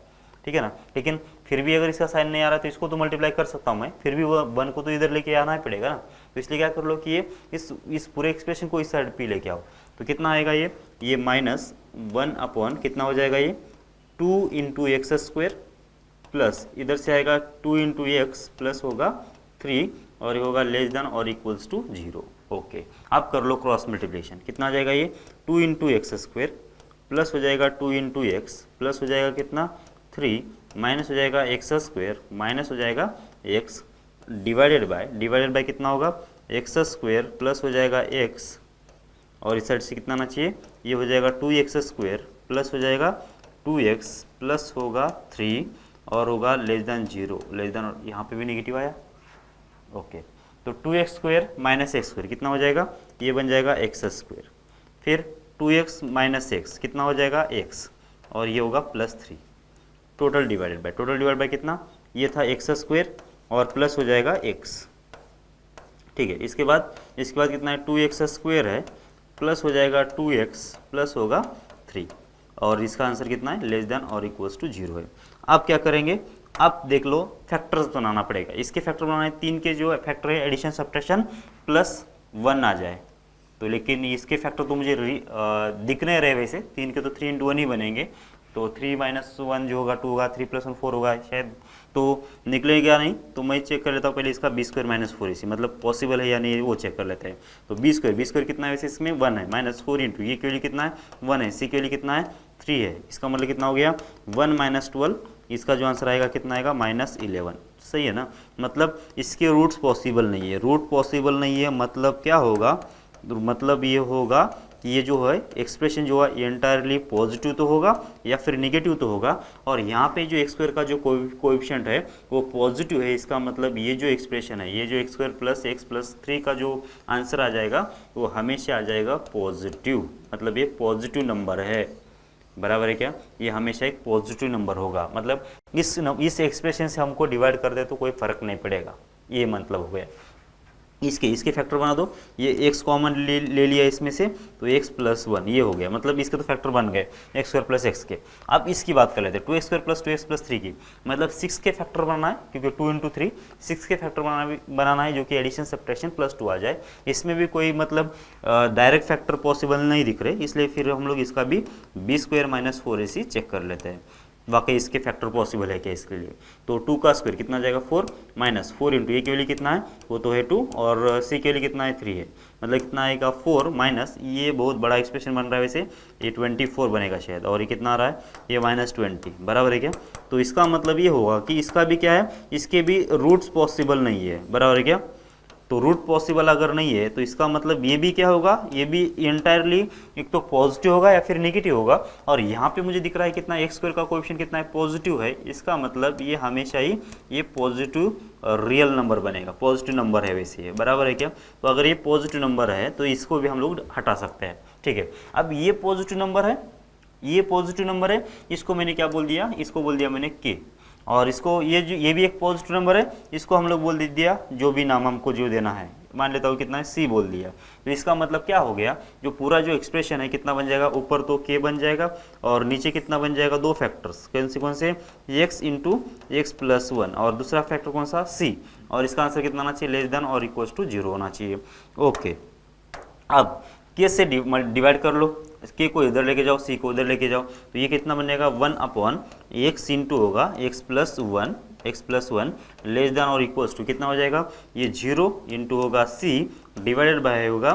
[SPEAKER 1] ठीक है ना। लेकिन फिर भी अगर इसका साइन नहीं आ रहा तो इसको तो मल्टीप्लाई कर सकता हूँ मैं, फिर भी वो 1 को तो इधर लेके आना ही पड़ेगा ना। तो इसलिए क्या कर लो कि ये इस पूरे एक्सप्रेशन को इस साइड पे लेके आओ, तो कितना आएगा ये -1 कितना हो जाएगा ये 2 × x² प्लस इधर से आएगा 2 × x प्लस होगा 3 और ये होगा लेस देन और इक्वल्स टू 0। ओके, अब कर लो क्रॉस मल्टीप्लिकेशन, कितना आ जाएगा ये 2 × x² प्लस हो जाएगा 2 × x प्लस हो जाएगा कितना 3 माइनस हो जाएगा x² माइनस हो जाएगा x डिवाइडेड बाय कितना होगा x² प्लस हो जाएगा x और इस साइड से कितना आना चाहिए, ये हो जाएगा 2x² प्लस हो जाएगा 2x प्लस होगा 3 और होगा लेस देन 0, लेस देन, यहाँ पे भी नेगेटिव आया। ओके, तो 2x² माइनस x² कितना हो जाएगा, ये बन जाएगा x², फिर 2x माइनस x कितना हो जाएगा x और ये होगा +3, टोटल डिवाइडेड बाय कितना, ये था x² और प्लस हो जाएगा x, ठीक है। इसके बाद कितना है 2x² है प्लस हो जाएगा 2x प्लस होगा 3 और इसका आंसर कितना है लेस देन और इक्वल्स टू 0 है। अब क्या करेंगे, आप देख लो फैक्टर्स बनाना पड़ेगा, इसके फैक्टर बनाना है, 3 के जो फैक्टर है एडिशन सब्ट्रैक्शन +1 आ जाए तो, लेकिन इसके फैक्टर तो मुझे दिख नहीं रहे वैसे, 3 के तो 3 × 1 ही बनेंगे, तो 3 - 1 जो होगा 2 होगा, 3 + 1 4 होगा शायद, तो निकलेगा नहीं, तो मैं चेक कर लेता हूँ पहले इसका b² - 4ac मतलब पॉसिबल है या नहीं वो चेक कर लेते हैं। तो b² कितना है वैसे इसमें 1 है, -4 × ये के लिए कितना है 1 है, c के लिए कितना है 3 है, इसका मतलब कितना हो गया 1 - 12, इसका जो आंसर आएगा कितना आएगा -11, सही है ना। मतलब इसके रूट्स पॉसिबल नहीं है, रूट पॉसिबल नहीं है मतलब क्या होगा, मतलब ये होगा कि ये जो है एक्सप्रेशन जो है एंटायरली पॉजिटिव तो होगा या फिर नेगेटिव तो होगा, और यहाँ पे जो x² का जो कोएफिशिएंट है वो पॉजिटिव है, इसका मतलब ये जो एक्सप्रेशन है, ये जो x² + x + 3 का जो आंसर आ जाएगा वो हमेशा आ जाएगा पॉजिटिव, मतलब ये पॉजिटिव नंबर है, बराबर है क्या, ये हमेशा एक पॉजिटिव नंबर होगा, मतलब इस एक्सप्रेशन से हमको डिवाइड कर दे तो कोई फर्क नहीं पड़ेगा, ये मतलब हो गया। इसके फैक्टर बना दो, ये x कॉमन ले लिया इसमें से, तो x + 1 ये हो गया, मतलब इसके तो फैक्टर बन गए x² + x के। अब इसकी बात कर लेते हैं 2x² + 2x + 3 की, मतलब 6 के फैक्टर बनाना है, क्योंकि 2 × 3 6 के फैक्टर बनाना है जो कि एडिशन सब्ट्रैक्शन +2 आ जाए। इसमें भी कोई मतलब डायरेक्ट फैक्टर पॉसिबल नहीं दिख रहे, इसलिए फिर हम लोग इसका भी b² - 4ac चेक कर लेते हैं, वाकई इसके फैक्टर पॉसिबल है क्या इसके लिए। तो 2 का स्क्वायर कितना आ जाएगा 4 - 4 × ए के लिए कितना है वो तो है 2 और सी के लिए कितना है 3 है, मतलब कितना आएगा 4 माइनस, ये बहुत बड़ा एक्सप्रेशन बन रहा है वैसे, ये 24 बनेगा शायद, और ये कितना आ रहा है ये -20, बराबर है क्या। तो इसका मतलब ये होगा कि इसका भी क्या है, इसके भी रूट्स पॉसिबल नहीं है, बराबर है क्या। तो रूट पॉसिबल अगर नहीं है तो इसका मतलब ये भी क्या होगा, ये भी इंटायरली एक तो पॉजिटिव होगा या फिर नेगेटिव होगा, और यहाँ पे मुझे दिख रहा है कितना x² का कोएफिशिएंट कितना है पॉजिटिव है, इसका मतलब ये हमेशा ही ये पॉजिटिव रियल नंबर बनेगा, पॉजिटिव नंबर है वैसे ये, बराबर है क्या। तो अगर ये पॉजिटिव नंबर है तो इसको भी हम लोग हटा सकते हैं, ठीक है। अब ये पॉजिटिव नंबर है ये पॉजिटिव नंबर है, इसको मैंने क्या बोल दिया, इसको बोल दिया मैंने के, और इसको ये भी एक पॉजिटिव नंबर है, इसको हम लोग बोल दिया जो भी नाम हमको जो देना है, मान लेता हूँ कितना है सी बोल दिया। तो इसका मतलब क्या हो गया, जो पूरा जो एक्सप्रेशन है कितना बन जाएगा, ऊपर तो के बन जाएगा और नीचे कितना बन जाएगा, दो फैक्टर्स कौन से x इंटू एक्स प्लस 1 और दूसरा फैक्टर कौन सा सी, और इसका आंसर कितना आना चाहिए, लेस देन और इक्वल टू 0 होना चाहिए। ओके, अब के से डिवाइड कर लो, के को इधर लेके जाओ, सी को उधर लेके जाओ, तो ये कितना बनेगा 1 अपॉन एक्स इंटू होगा x plus one less than और इक्वल्स टू कितना हो जाएगा, ये 0 इंटू होगा सी डिवाइडेड बाय होगा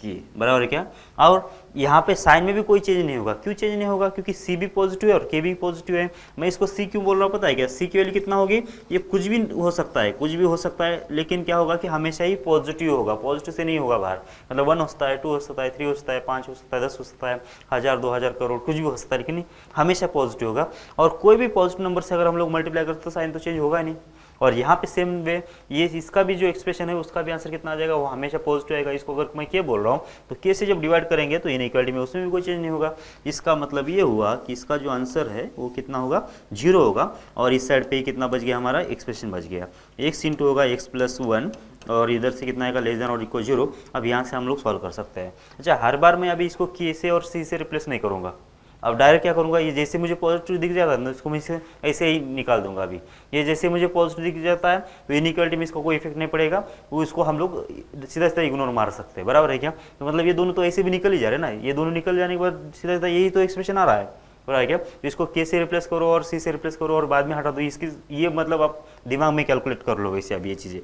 [SPEAKER 1] के, बराबर है क्या। और यहाँ पे साइन में भी कोई चेंज नहीं होगा, क्यों चेंज नहीं होगा, क्योंकि सी भी पॉजिटिव है और के भी पॉजिटिव है। मैं इसको सी क्यों बोल रहा हूँ पता है क्या, सी की वैल्यू कितना होगी, ये कुछ भी हो सकता है, कुछ भी हो सकता है, लेकिन क्या होगा कि हमेशा ही पॉजिटिव होगा, पॉजिटिव से नहीं होगा बाहर, मतलब 1 हो सकता है, 2 हो सकता है, 3 हो सकता है, 5 हो सकता है, 10 हो सकता है, 1000 2000 करोड़ कुछ भी हो सकता है, लेकिन हमेशा पॉजिटिव होगा। और कोई भी पॉजिटिव नंबर से अगर हम लोग मल्टीप्लाई करते तो साइन तो चेंज होगा नहीं। और यहाँ पे सेम वे ये इसका भी जो एक्सप्रेशन है उसका भी आंसर कितना आ जाएगा, वो हमेशा पॉजिटिव आएगा। इसको अगर मैं के बोल रहा हूँ तो के से जब डिवाइड करेंगे तो इनइक्वालिटी में उसमें भी कोई चेंज नहीं होगा। इसका मतलब ये हुआ कि इसका जो आंसर है वो कितना होगा, 0 होगा। और इस साइड पे ही कितना बच गया, हमारा एक्सप्रेशन बच गया, एक्स इंटू होगा एक्स प्लस 1 और इधर से कितना आएगा, लेस देन और इक्वल 0। अब यहाँ से हम लोग सॉल्व कर सकते हैं। अच्छा, हर बार मैं अभी इसको के से और सी से रिप्लेस नहीं करूँगा, अब डायरेक्ट क्या करूँगा, ये जैसे मुझे पॉजिटिव दिख जाता है तो इसको मैं ऐसे ही निकाल दूंगा। अभी ये जैसे मुझे पॉजिटिव दिख जाता है तो इनइक्वालिटी में इसका कोई इफेक्ट नहीं पड़ेगा, वो इसको हम लोग सीधा सीधा इग्नोर मार सकते हैं, बराबर है क्या। तो मतलब ये दोनों तो ऐसे भी निकल ही जा रहे हैं ना, ये दोनों निकल जाने के बाद सीधा सीधा यही तो एक्सप्रेशन आ रहा है, बराबर है क्या। तो इसको के से रिप्लेस करो और सी से रिप्लेस करो और बाद में हटा दो, इसकी ये मतलब आप दिमाग में कैलकुलेट कर लो वैसे अब ये चीज़ें,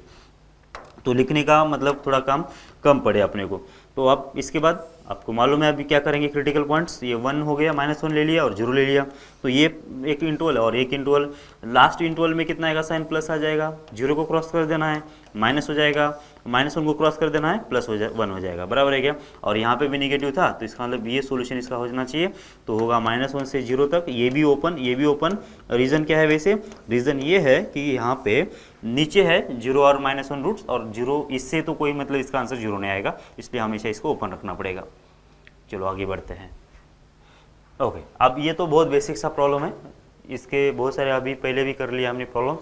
[SPEAKER 1] तो लिखने का मतलब थोड़ा काम कम पड़े अपने को। तो अब इसके बाद आपको मालूम है अभी क्या करेंगे, क्रिटिकल पॉइंट्स, ये 1 हो गया, -1 ले लिया और 0 ले लिया, तो ये एक इंटरवल और एक इंटरवल, लास्ट इंटरवल में कितना आएगा, साइन प्लस आ जाएगा, 0 को क्रॉस कर देना है माइनस हो जाएगा, -1 को क्रॉस कर देना है प्लस 1 हो जाएगा, बराबर है क्या। और यहाँ पे भी निगेटिव था तो इसका मतलब ये सोल्यूशन इसका हो जाना चाहिए, तो होगा -1 से 0 तक, ये भी ओपन ये भी ओपन। रीज़न क्या है, वैसे रीज़न ये है कि यहाँ पे नीचे है 0 और -1 रूट्स, और 0 इससे तो कोई मतलब इसका आंसर 0 नहीं आएगा, इसलिए हमेशा इसको ओपन रखना पड़ेगा। चलो आगे बढ़ते हैं। ओके, अब ये तो बहुत बेसिक सा प्रॉब्लम है, इसके बहुत सारे अभी पहले भी कर लिया हमने प्रॉब्लम।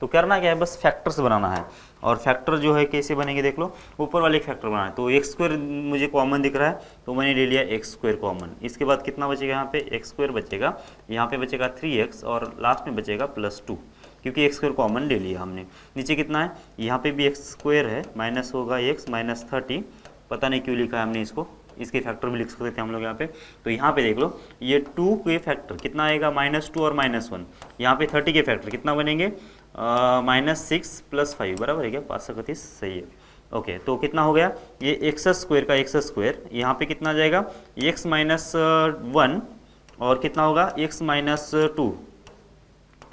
[SPEAKER 1] तो करना क्या है, बस फैक्टर्स बनाना है। और फैक्टर जो है कैसे बनेंगे देख लो, ऊपर वाले एक फैक्टर बनाना है। तो x² मुझे कॉमन दिख रहा है तो मैंने ले लिया x² कॉमन। इसके बाद कितना बचेगा, यहाँ पे x² बचेगा, यहाँ पे बचेगा 3x और लास्ट में बचेगा +2, क्योंकि x² कॉमन ले लिया हमने। नीचे कितना है, यहाँ पे भी x² है, माइनस होगा x -30, पता नहीं क्यों लिखा है हमने इसको, इसके फैक्टर भी लिख सकते थे हम लोग यहाँ पे। तो यहाँ पे देख लो, ये 2 के फैक्टर कितना आएगा, -2 और -1, यहाँ पे 30 के फैक्टर कितना बनेंगे, -6 + 5, बराबर है क्या, 531 सही है। ओके, तो कितना हो गया, ये x² का x², यहाँ पे कितना आ जाएगा, x -1 और कितना होगा x -2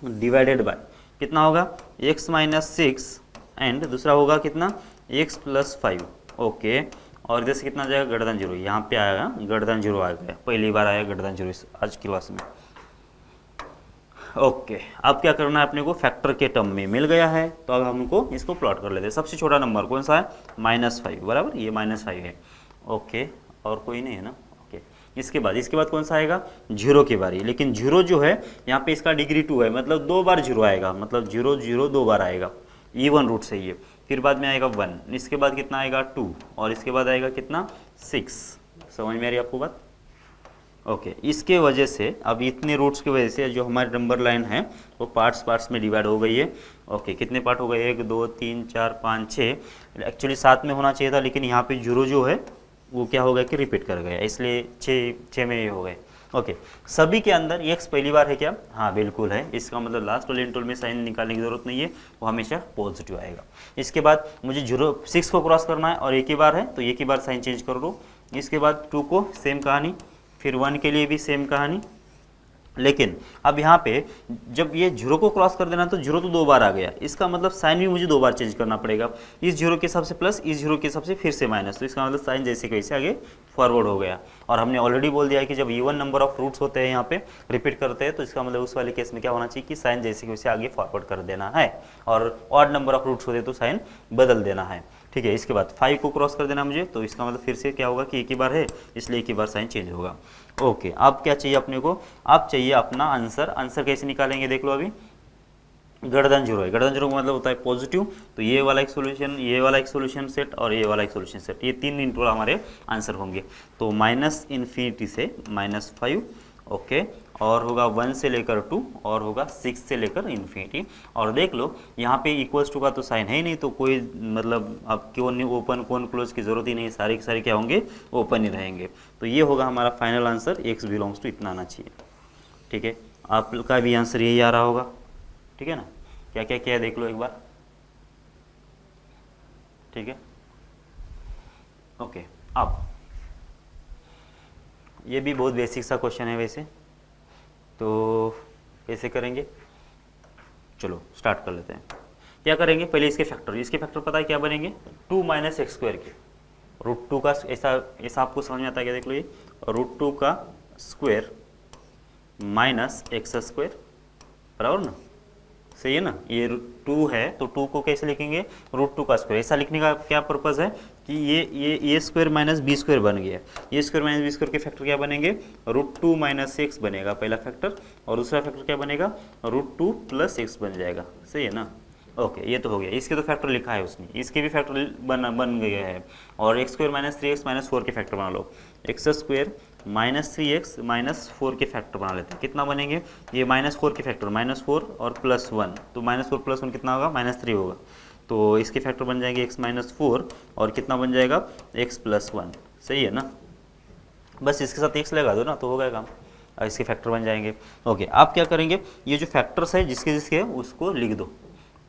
[SPEAKER 1] डिवाइडेड बाय कितना होगा, x -6 एंड दूसरा होगा कितना, x + 5। ओके, और इधर से कितना आ जाएगा, गर्दन 0, यहाँ पे आएगा गर्दन 0 आ गया, पहली बार आया गर्दन 0 आज की क्लास में। ओके, अब क्या करना है अपने को, फैक्टर के टर्म में मिल गया है, तो अब हमको इसको प्लॉट कर लेते हैं। सबसे छोटा नंबर कौन सा है, -5, बराबर, ये -5 है। ओके, और कोई नहीं है ना। ओके, इसके बाद कौन सा आएगा, 0 की बारी, लेकिन 0 जो है यहाँ पे इसका डिग्री 2 है, मतलब 2 बार 0 आएगा, मतलब 0 0 2 बार आएगा, इवन रूट से ये। फिर बाद में आएगा 1, इसके बाद कितना आएगा 2, और इसके बाद आएगा कितना 6। समझ में आ रही है आपको बात। ओके, इसके वजह से अब इतने रूट्स की वजह से जो हमारी नंबर लाइन है वो पार्ट्स में डिवाइड हो गई है। ओके, कितने पार्ट हो गए, 1 2 3 4 5 6, एक्चुअली 7 में होना चाहिए था, लेकिन यहाँ पे 0 जो है वो क्या हो गया कि रिपीट कर गया, इसलिए 6 में ये हो गए। ओके, सभी के अंदर x पहली बार है क्या, हाँ बिल्कुल है, इसका मतलब लास्ट वाले इंटरवल में साइन निकालने की जरूरत नहीं है, वो हमेशा पॉजिटिव आएगा। इसके बाद मुझे 6 को क्रॉस करना है और एक ही बार है तो एक ही बार साइन चेंज कर दो। इसके बाद 2 को सेम कहानी, फिर 1 के लिए भी सेम कहानी, लेकिन अब यहाँ पे जब ये 0 को क्रॉस कर देना तो 0 तो 2 बार आ गया, इसका मतलब साइन भी मुझे 2 बार चेंज करना पड़ेगा, इस 0 के हिसाब से प्लस, इस 0 के हिसाब से फिर से माइनस, तो इसका मतलब साइन जैसे कैसे आगे फॉरवर्ड हो गया। और हमने ऑलरेडी बोल दिया है कि जब इवन नंबर ऑफ रूट्स होते हैं यहाँ पे रिपीट करते हैं तो इसका मतलब उस वाले केस में क्या होना चाहिए कि साइन जैसे वैसे आगे फॉरवर्ड कर देना है, और ऑड नंबर ऑफ रूट्स होते तो साइन बदल देना है। ठीक है। इसके बाद 5 को क्रॉस कर देना मुझे, तो इसका मतलब फिर से क्या होगा कि एक ही बार है, इसलिए एक ही बार साइन चेंज होगा। ओके, अब क्या चाहिए अपने को, अब चाहिए अपना आंसर। आंसर कैसे निकालेंगे देख लो। अभी गर्दन जीरो है, गर्दन जीरो का मतलब होता है पॉजिटिव, तो ये वाला एक सोल्यूशन, ये वाला एक सोल्यूशन सेट और ये वाला एक सोल्यूशन सेट, ये तीन इंटरवल हमारे आंसर होंगे। तो -∞ से -5, ओके, और होगा 1 से लेकर 2, और होगा 6 से लेकर इन्फिनिटी। और देख लो यहाँ पे इक्वल्स टू का तो साइन है ही नहीं, तो कोई मतलब अब कौन ओपन कौन क्लोज की जरूरत ही नहीं, सारे के सारे क्या होंगे, ओपन ही रहेंगे। तो ये होगा हमारा final answer, x belongs to इतना आना चाहिए। ठीक है, आपका भी आंसर यही आ रहा होगा। ठीक है ना, क्या क्या किया है देख लो एक बार। ठीक है, ओके। अब ये भी बहुत बेसिक सा क्वेश्चन है वैसे, तो कैसे करेंगे, चलो स्टार्ट कर लेते हैं। क्या करेंगे, पहले इसके फैक्टर, इसके फैक्टर पता है क्या बनेंगे, 2 - x² के √2 का, ऐसा आपको समझ में आता है क्या, देख लो ये √2 का स्क्वायर माइनस x², बराबर ना, सही है ना। ये 2 है तो 2 को कैसे लिखेंगे, √2 का स्क्वायर। ऐसा लिखने का क्या पर्पज़ है कि ये स्क्वायर माइनस बी स्क्वायर बन गया, ये स्क्वायर माइनस बी स्क्वायर के फैक्टर क्या बनेंगे, √2 - x बनेगा पहला फैक्टर, और दूसरा फैक्टर क्या बनेगा, √2 + x बन जाएगा, सही है ना। ओके, ये तो हो गया। इसके तो फैक्टर लिखा है उसने, इसके भी फैक्टर बन गया है। और x² - 3x - 4 के फैक्टर बना लो, x² - 3x - 4 के फैक्टर बना लेते हैं। कितना बनेंगे, ये -4 के फैक्टर, -4 और +1, तो -4 + 1 कितना होगा, -3 होगा। तो इसके फैक्टर बन जाएंगे x - 4, और कितना बन जाएगा, x + 1, सही है ना। बस इसके साथ x लगा दो ना तो हो गया काम, और इसके फैक्टर बन जाएंगे। ओके, आप क्या करेंगे, ये जो फैक्टर्स है जिसके जिसके उसको लिख दो।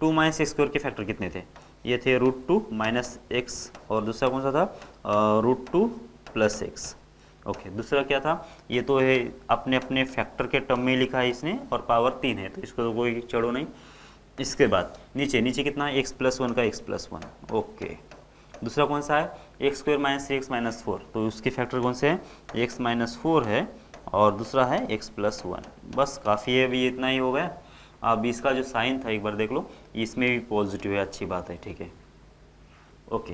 [SPEAKER 1] 2 - x² के फैक्टर कितने थे, ये थे √2 - x, और दूसरा कौन सा था, √2 + x। ओके, दूसरा क्या था, ये तो है अपने अपने फैक्टर के टर्म में लिखा है इसने, और पावर 3 है तो इसको तो कोई चढ़ो नहीं। इसके बाद नीचे नीचे कितना है, x + 1 का x + 1, ओके। दूसरा कौन सा है, x² - 3x - 4, तो उसके फैक्टर कौन से हैं, x - 4 है, और दूसरा है x + 1। बस काफ़ी है, अभी इतना ही हो गया। अब इसका जो साइन था एक बार देख लो, इसमें भी पॉजिटिव है, अच्छी बात है, ठीक है। ओके,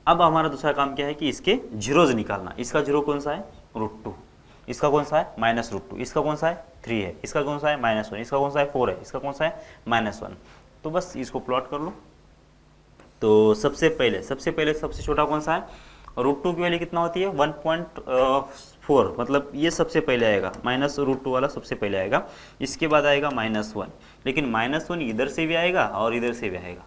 [SPEAKER 1] अब हमारा दूसरा काम क्या है कि इसके जीरोज निकालना। इसका जीरो कौन सा है, √2, इसका कौन सा है, -√2, इसका कौन सा है, 3 है, इसका कौन सा है, -1, इसका कौन सा है, 4 है, इसका कौन सा है, -1। तो बस इसको प्लॉट कर लो। तो सबसे पहले सबसे छोटा कौन सा है, √2 की वैल्यू कितना होती है, 1.4, मतलब ये सबसे पहले आएगा, -√2 वाला सबसे पहले आएगा। इसके बाद आएगा -1, लेकिन -1 इधर से भी आएगा और इधर से भी आएगा,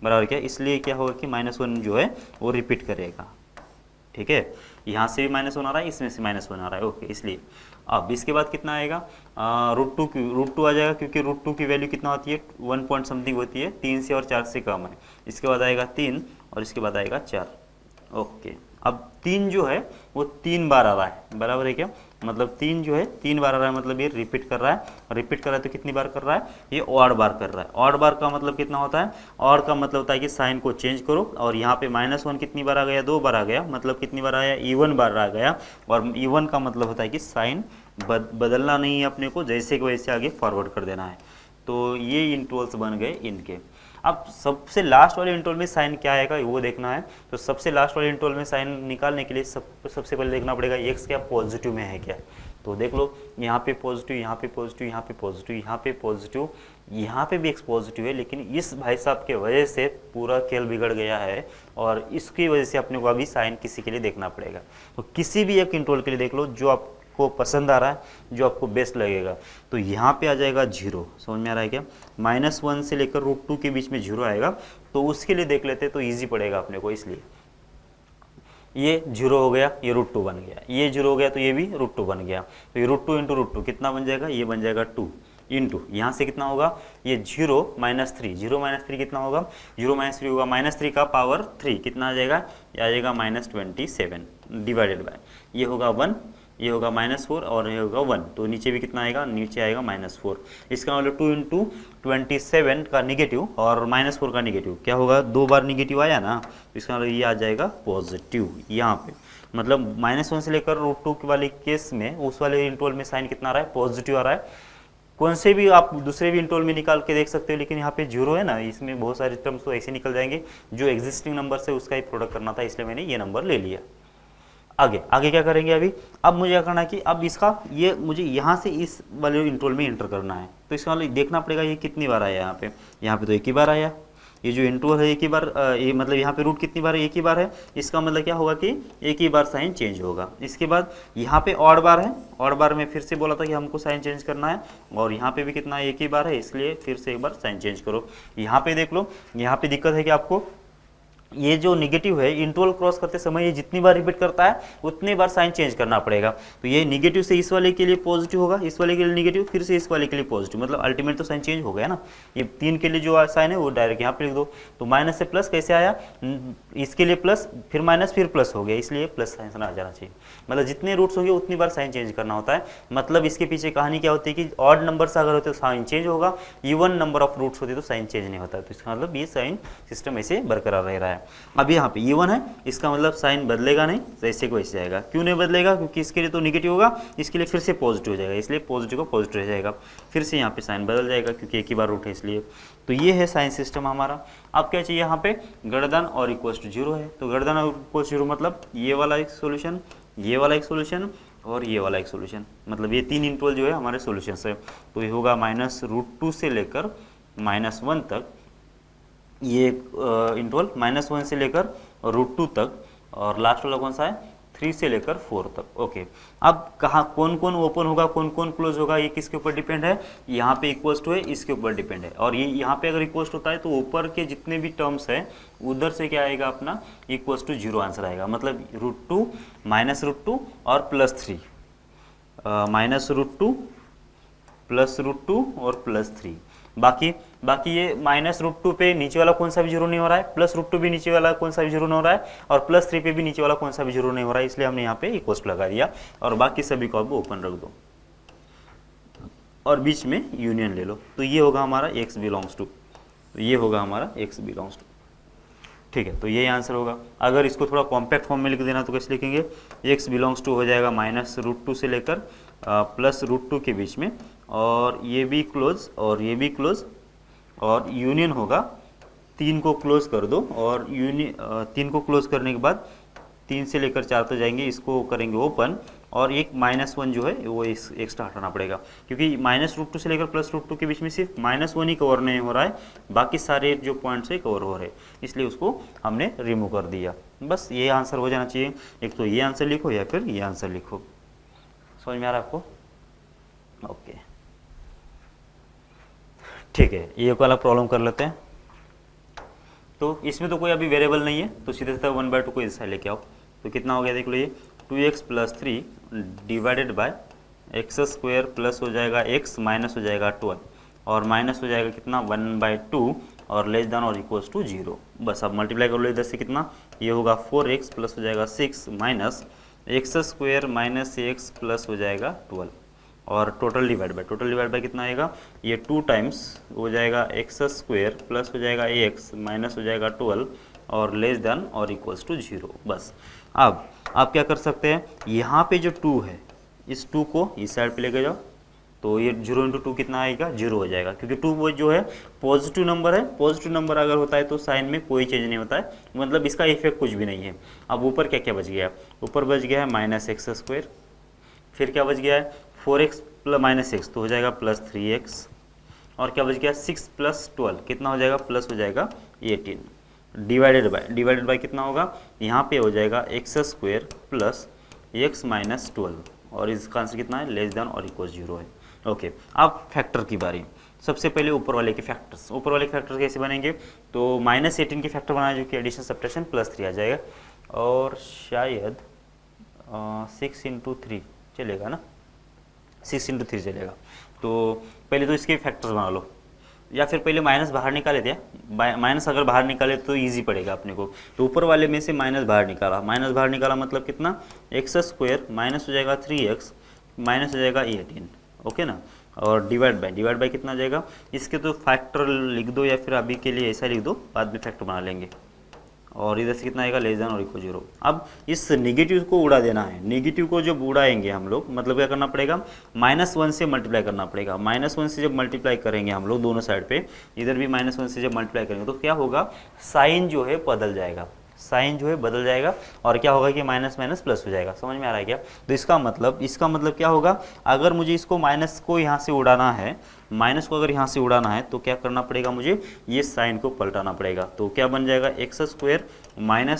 [SPEAKER 1] बराबर क्या, इसलिए क्या होगा कि -1 जो है वो रिपीट करेगा। ठीक है, यहाँ से भी -1 आ रहा है, इसमें से -1 आ रहा है, ओके। इसलिए अब इसके बाद कितना आएगा, √2 आ जाएगा, क्योंकि √2 की वैल्यू कितना होती है, 1 पॉइंट समथिंग होती है, 3 से और 4 से कम है। इसके बाद आएगा 3, और इसके बाद आएगा 4, ओके। अब 3 जो है वो 3 बार आ रहा है, बराबर है क्या, मतलब 3 जो है 3 बार आ रहा है, मतलब ये रिपीट कर रहा है। रिपीट कर रहा है तो कितनी बार कर रहा है, ये ऑड बार कर रहा है। ऑड बार का मतलब कितना होता है, ऑड का मतलब होता है कि साइन को चेंज करो, और यहाँ पे -1 कितनी बार आ गया, 2 बार आ गया, मतलब कितनी बार आया, इवन बार आ गया। और इवन का मतलब होता है कि साइन बदलना नहीं है अपने को, जैसे कि वैसे आगे फॉरवर्ड कर देना है। तो ये इंटरवल्स बन गए इनके। अब सबसे लास्ट वाले इंटरवल में साइन क्या आएगा वो देखना है। तो सबसे लास्ट वाले इंटरवल में साइन निकालने के लिए सबसे पहले देखना पड़ेगा x क्या पॉजिटिव में है क्या। तो देख लो यहाँ पे पॉजिटिव, यहाँ पे पॉजिटिव, यहाँ पे पॉजिटिव, यहाँ पे पॉजिटिव, यहाँ पे भी x पॉजिटिव है, लेकिन इस भाई साहब के वजह से पूरा खेल बिगड़ गया है, और इसकी वजह से अपने को अभी साइन किसी के लिए देखना पड़ेगा। तो किसी भी एक इंटरवल के लिए देख लो जो आपको पसंद आ रहा है, जो आपको बेस्ट लगेगा। तो यहाँ पे आ जाएगा 0, समझ में आ रहा है क्या, -1 से लेकर √2 के बीच में 0 आएगा। तो उसके लिए देख लेते तो ईजी पड़ेगा अपने को, इसलिए ये 0 हो गया, ये √2 बन गया, ये 0 हो गया तो ये भी √2 बन गया। तो ये √2 × √2 कितना बन जाएगा, ये बन जाएगा 2 इंटू यहाँ से कितना होगा, ये 0 - 3, 0 - 3 कितना होगा, 0 - 3 होगा -3 का पावर 3 कितना आ जाएगा, ये आ जाएगा -27 डिवाइडेड बाय, ये होगा 1, ये होगा -4 और ये होगा 1, तो नीचे भी कितना आएगा, नीचे आएगा -4। इसका मतलब 2 × 27 का निगेटिव और -4 का निगेटिव क्या होगा, 2 बार निगेटिव आया ना, तो इसका मतलब ये आ जाएगा पॉजिटिव यहाँ पे। मतलब -1 से लेकर √2 के वाले केस में उस वाले इंटरवल में साइन कितना आ रहा है, पॉजिटिव आ रहा है। कौन से भी आप दूसरे भी इंटोल में निकाल के देख सकते हो, लेकिन यहाँ पे जीरो है ना, इसमें बहुत सारे टर्म्स तो ऐसे निकल जाएंगे, जो एग्जिस्टिंग नंबर से उसका ही प्रोडक्ट करना था, इसलिए मैंने ये नंबर ले लिया। आगे आगे क्या करेंगे अभी, अब मुझे क्या करना है कि अब इसका ये मुझे यहाँ से इस वाले इंटोल में एंटर करना है, तो इसका मतलब देखना पड़ेगा ये कितनी बार आया यहाँ पे तो एक ही बार आया, ये जो इंटोल है एक ही बार, ये मतलब यहाँ पे रूट कितनी बार है, एक ही बार है, इसका मतलब क्या होगा कि एक ही बार साइन चेंज होगा। इसके बाद यहाँ पे ऑड बार है, ऑड बार में फिर से बोला था कि हमको साइन चेंज करना है, और यहाँ पे भी कितना है, एक ही बार है, इसलिए फिर से एक बार साइन चेंज करो। यहाँ पे देख लो, यहाँ पे दिक्कत है कि आपको ये जो निगेटिव है इंटरवल क्रॉस करते समय ये जितनी बार रिपीट करता है उतनी बार साइन चेंज करना पड़ेगा। तो ये निगेटिव से इस वाले के लिए पॉजिटिव होगा, इस वाले के लिए निगेटिव, फिर से इस वाले के लिए पॉजिटिव, मतलब अल्टीमेट तो साइन चेंज हो गया ना। ये 3 के लिए जो साइन है वो डायरेक्ट यहाँ पे लिख दो। तो माइनस से प्लस कैसे आया, इसके लिए प्लस, फिर माइनस, फिर प्लस हो गया, इसलिए प्लस साइन आ जाना चाहिए। मतलब जितने रूट्स होंगे उतनी बार साइन चेंज करना होता है। मतलब इसके पीछे कहानी क्या होती है कि ऑड नंबर से अगर होते तो साइन चेंज होगा, इवन नंबर ऑफ रूट्स होते तो साइन चेंज नहीं होता। तो इसका मतलब ये साइन सिस्टम ऐसे बरकरार रह रहा है। अब यहाँ पे इवन है, इसका मतलब साइन बदलेगा नहीं, तो ऐसे को ऐसे आएगा। क्यों नहीं बदलेगा, क्योंकि इसके लिए तो निगेटिव होगा, इसके लिए फिर से पॉजिटिव हो जाएगा, इसलिए पॉजिटिव को पॉजिटिव रह जाएगा, फिर से यहाँ पे साइन बदल जाएगा क्योंकि एक ही बार रूट है इसलिए। तो ये है साइन सिस्टम हमारा। अब क्या चाहिए यहाँ पे, गर्दन और इक्वल्स टू जीरो है, तो गर्दन और इक्वल्स जीरो मतलब ये वाला एक सोल्यूशन, ये वाला एक सोल्यूशन और ये वाला एक सोल्यूशन, मतलब ये 3 इंटरवल जो है हमारे सोल्यूशन है। तो ये होगा -√2 से लेकर -1 तक, ये इंटरवल -1 से लेकर √2 तक, और लास्ट वाला कौन सा है 3 से लेकर 4 तक। ओके, अब कहाँ कौन कौन ओपन होगा, कौन कौन क्लोज होगा, ये किसके ऊपर डिपेंड है, यहाँ पे इक्वल्स टू है, इसके ऊपर डिपेंड है। और ये यहाँ पे अगर इक्वल्स टू होता है तो ऊपर के जितने भी टर्म्स है उधर से क्या आएगा अपना इक्वल्स टू जीरो आंसर आएगा। मतलब √2 -√2 और +3, -√2 +√2 और +3। बाकी ये -√2 पे नीचे वाला कौन सा भी जीरो नहीं हो रहा है, +√2 भी नीचे वाला कौन सा भी जीरो नहीं हो रहा है, और +3 पे भी नीचे वाला कौन सा भी जीरो नहीं हो रहा है, इसलिए हमने यहाँ पे इक्वल्स लगा दिया, और बाकी सभी को अब ओपन रख दो और बीच में यूनियन ले लो। तो ये होगा हमारा x बिलोंग्स टू, तो ये होगा हमारा x बिलोंग्स टू। ठीक है, तो ये आंसर होगा। अगर इसको थोड़ा कॉम्पैक्ट फॉर्म में लिख देना तो कैसे लिखेंगे, x बिलोंग्स टू हो जाएगा -√2 से लेकर +√2 के बीच में, और ये भी क्लोज और ये भी क्लोज, और यूनियन होगा 3 को क्लोज कर दो, और 3 को क्लोज करने के बाद 3 से लेकर 4 तक जाएंगे, इसको करेंगे ओपन, और एक -1 जो है वो एक्स्ट्रा हटाना पड़ेगा, क्योंकि -√2 से लेकर +√2 के बीच में सिर्फ -1 ही कवर नहीं हो रहा है, बाकी सारे जो पॉइंट्स है कवर हो रहे हैं, इसलिए उसको हमने रिमूव कर दिया। बस ये आंसर हो जाना चाहिए। एक तो ये आंसर लिखो या फिर ये आंसर लिखो। समझ में आ रहा है आपको? ओके, ठीक है, ये वाला प्रॉब्लम कर लेते हैं। तो इसमें तो कोई अभी वेरिएबल नहीं है, तो सीधे सीधा 1/2 को इस साइड लेके आओ। तो कितना हो गया देख लो, ये 2x + 3 divided by x² plus हो जाएगा x माइनस हो जाएगा 12, और माइनस हो जाएगा कितना 1/2, और लेस देन और इक्वल्स टू 0। बस अब मल्टीप्लाई कर लो इधर से, कितना ये होगा 4x प्लस हो जाएगा 6 minus x² minus x plus हो जाएगा 12, और टोटल डिवाइड बाय कितना आएगा, ये 2 टाइम्स हो जाएगा x² प्लस हो जाएगा ax माइनस हो जाएगा 12, और लेस देन और इक्वल्स टू 0। बस अब आप क्या कर सकते हैं, यहाँ पे जो 2 है इस 2 को इस साइड पे लेके जाओ, तो ये 0 × 2 कितना आएगा, 0 हो जाएगा, क्योंकि 2 वो जो है पॉजिटिव नंबर है। पॉजिटिव नंबर अगर होता है तो साइन में कोई चेंज नहीं होता है, मतलब इसका इफेक्ट कुछ भी नहीं है। अब ऊपर क्या क्या बच गया, ऊपर बच गया है -x², फिर क्या बच गया है 4x + -x तो हो जाएगा +3x, और क्या बच गया 6 + 12 कितना हो जाएगा, प्लस हो जाएगा 18, डिवाइडेड बाय कितना होगा, यहाँ पे हो जाएगा x² प्लस x माइनस 12, और इसका आंसर कितना है, लेस देन और इक्वल 0 है। ओके, अब फैक्टर की बारी। सबसे पहले ऊपर वाले के फैक्टर्स, ऊपर वाले के फैक्टर कैसे बनेंगे, तो -18 के फैक्टर बनाए, जो कि एडिशन सब्ट्रैक्शन +3 आ जाएगा, और शायद 6 × 3 चलेगा ना, 6 × 3 चलेगा। तो पहले तो इसके फैक्टर्स बना लो, या फिर पहले माइनस बाहर निकाले थे, माइनस अगर बाहर निकाले तो इजी पड़ेगा अपने को। तो ऊपर वाले में से माइनस बाहर निकाला मतलब कितना, x² माइनस हो जाएगा 3x माइनस हो जाएगा 18, ओके ना, और डिवाइड बाय कितना आ जाएगा, इसके तो फैक्टर लिख दो, या फिर अभी के लिए ऐसा लिख दो, बाद में फैक्टर बना लेंगे। और इधर से कितना आएगा लेस देन और इक्वल 0। अब इस नेगेटिव को उड़ा देना है, नेगेटिव को जब उड़ाएंगे हम लोग मतलब क्या करना पड़ेगा, -1 से मल्टीप्लाई करना पड़ेगा। -1 से जब मल्टीप्लाई करेंगे हम लोग दोनों साइड पे, इधर भी -1 से जब मल्टीप्लाई करेंगे तो क्या होगा, साइन जो है बदल जाएगा, साइन जो है बदल जाएगा और क्या होगा कि माइनस माइनस प्लस हो जाएगा। समझ में आ रहा है क्या? तो इसका मतलब क्या होगा, अगर मुझे इसको माइनस को यहाँ से उड़ाना है, माइनस को अगर यहाँ से उड़ाना है तो क्या करना पड़ेगा, मुझे ये साइन को पलटाना पड़ेगा। तो क्या बन जाएगा, x² -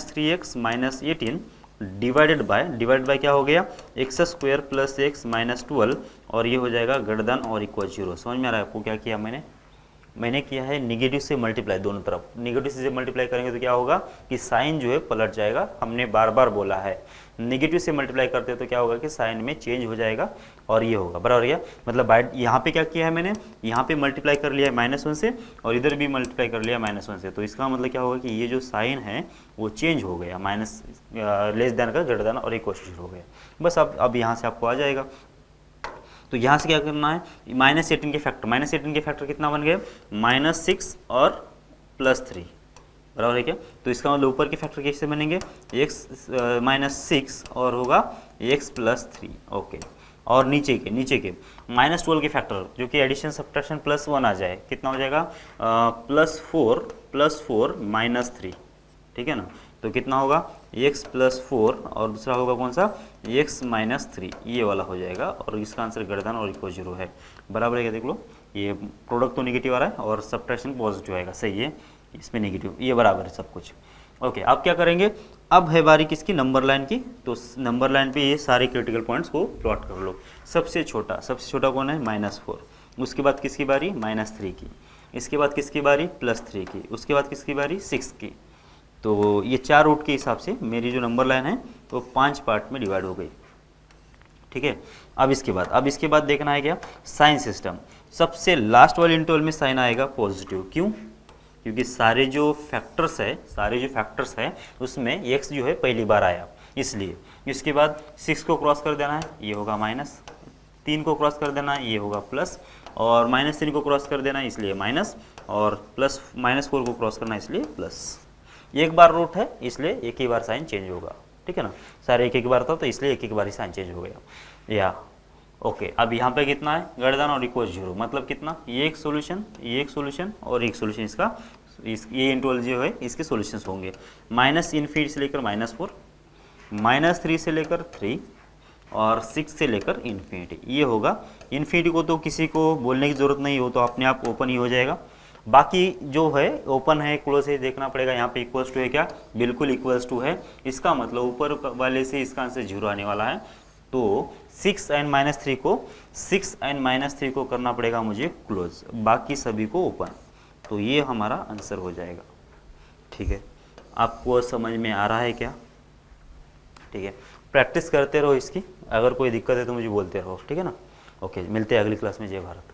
[SPEAKER 1] 3x - 18 डिवाइडेड बाय क्या हो गया, x² + x - 12 और ये हो जाएगा ग्रेटर देन और इक्वल 0। समझ में आ रहा है आपको क्या किया मैंने किया है नेगेटिव से मल्टीप्लाई, दोनों तरफ नेगेटिव से जब मल्टीप्लाई करेंगे तो क्या होगा कि साइन जो है पलट जाएगा। हमने बार बार बोला है नेगेटिव से मल्टीप्लाई करते हैं तो क्या होगा कि साइन में चेंज हो जाएगा और ये होगा बराबर गया। मतलब बाय यहाँ पे क्या किया है मैंने, यहाँ पे मल्टीप्लाई कर लिया है -1 से और इधर भी मल्टीप्लाई कर लिया -1 से, तो इसका मतलब क्या होगा कि ये जो साइन है वो चेंज हो गया, माइनस लेस देन का ग्रेटर देन और इक्वल 0 हो गया। बस अब यहाँ से आपको आ जाएगा। तो यहाँ से क्या करना है, -18 के फैक्टर कितना बन गया, -6 और +3 बराबर है क्या। तो इसका मतलब ऊपर के फैक्टर कैसे बनेंगे, x -6 और होगा x + 3। ओके, और नीचे के -12 के फैक्टर जो कि एडिशन सब्ट्रैक्शन +1 आ जाए, कितना हो जाएगा, +4 -3, ठीक है ना। तो कितना होगा x + 4 और दूसरा होगा कौन सा, x - 3, ये वाला हो जाएगा और इसका आंसर ग्रेटर देन और इक्वल 0 है। बराबर है क्या, देख लो ये प्रोडक्ट तो नेगेटिव आ रहा है और सब्ट्रैक्शन पॉजिटिव आएगा, सही है, इसमें नेगेटिव, ये बराबर है सब कुछ। ओके, अब क्या करेंगे, अब है बारी किसकी, नंबर लाइन की। तो नंबर लाइन पे ये सारे क्रिटिकल पॉइंट्स को प्लॉट कर लो। सबसे छोटा कौन है, -4, उसके बाद किसकी बारी, -3 की, इसके बाद किसकी बारी, +3 की, उसके बाद किसकी बारी, 6 की। तो ये 4 रूट के हिसाब से मेरी जो नंबर लाइन है तो 5 पार्ट में डिवाइड हो गई, ठीक है। अब इसके बाद देखना है क्या, साइन सिस्टम। सबसे लास्ट वाले इंटरवल में साइन आएगा पॉजिटिव, क्यों, क्योंकि सारे जो फैक्टर्स है उसमें x जो है पहली बार आया, इसलिए। इसके बाद 6 को क्रॉस कर देना है, ये होगा माइनस, 3 को क्रॉस कर देना है, ये होगा प्लस, और -3 को क्रॉस कर देना है इसलिए माइनस, और प्लस -4 को क्रॉस करना है इसलिए प्लस। एक बार रूट है इसलिए एक ही बार साइन चेंज होगा, ठीक है ना। सारे एक बार था तो इसलिए एक बार ही साइन चेंज हो गया या ओके। अब यहाँ पे कितना है, ग्रेटर देन और इक्वल 0, मतलब कितना, ये एक सोल्यूशन और एक सोल्यूशन इसका, ये इंटरवल जो है इसके सॉल्यूशंस होंगे। -∞ से लेकर -4, -3 से लेकर 3 और 6 से लेकर इन्फिनिटी, ये होगा। इन्फिनिटी को तो किसी को बोलने की ज़रूरत नहीं हो, तो अपने आप ओपन ही हो जाएगा। बाकी जो है ओपन है क्लोज है देखना पड़ेगा। यहाँ पे इक्वल्स टू है क्या, बिल्कुल इक्वल्स टू है, इसका मतलब ऊपर वाले से इसका आंसर 0 आने वाला है। तो 6 and -3 को करना पड़ेगा मुझे क्लोज, बाकी सभी को ओपन। तो ये हमारा आंसर हो जाएगा, ठीक है। आपको समझ में आ रहा है क्या, ठीक है। प्रैक्टिस करते रहो इसकी, अगर कोई दिक्कत है तो मुझे बोलते रहो, ठीक है ना। ओके, मिलते हैं अगली क्लास में। जय भारत।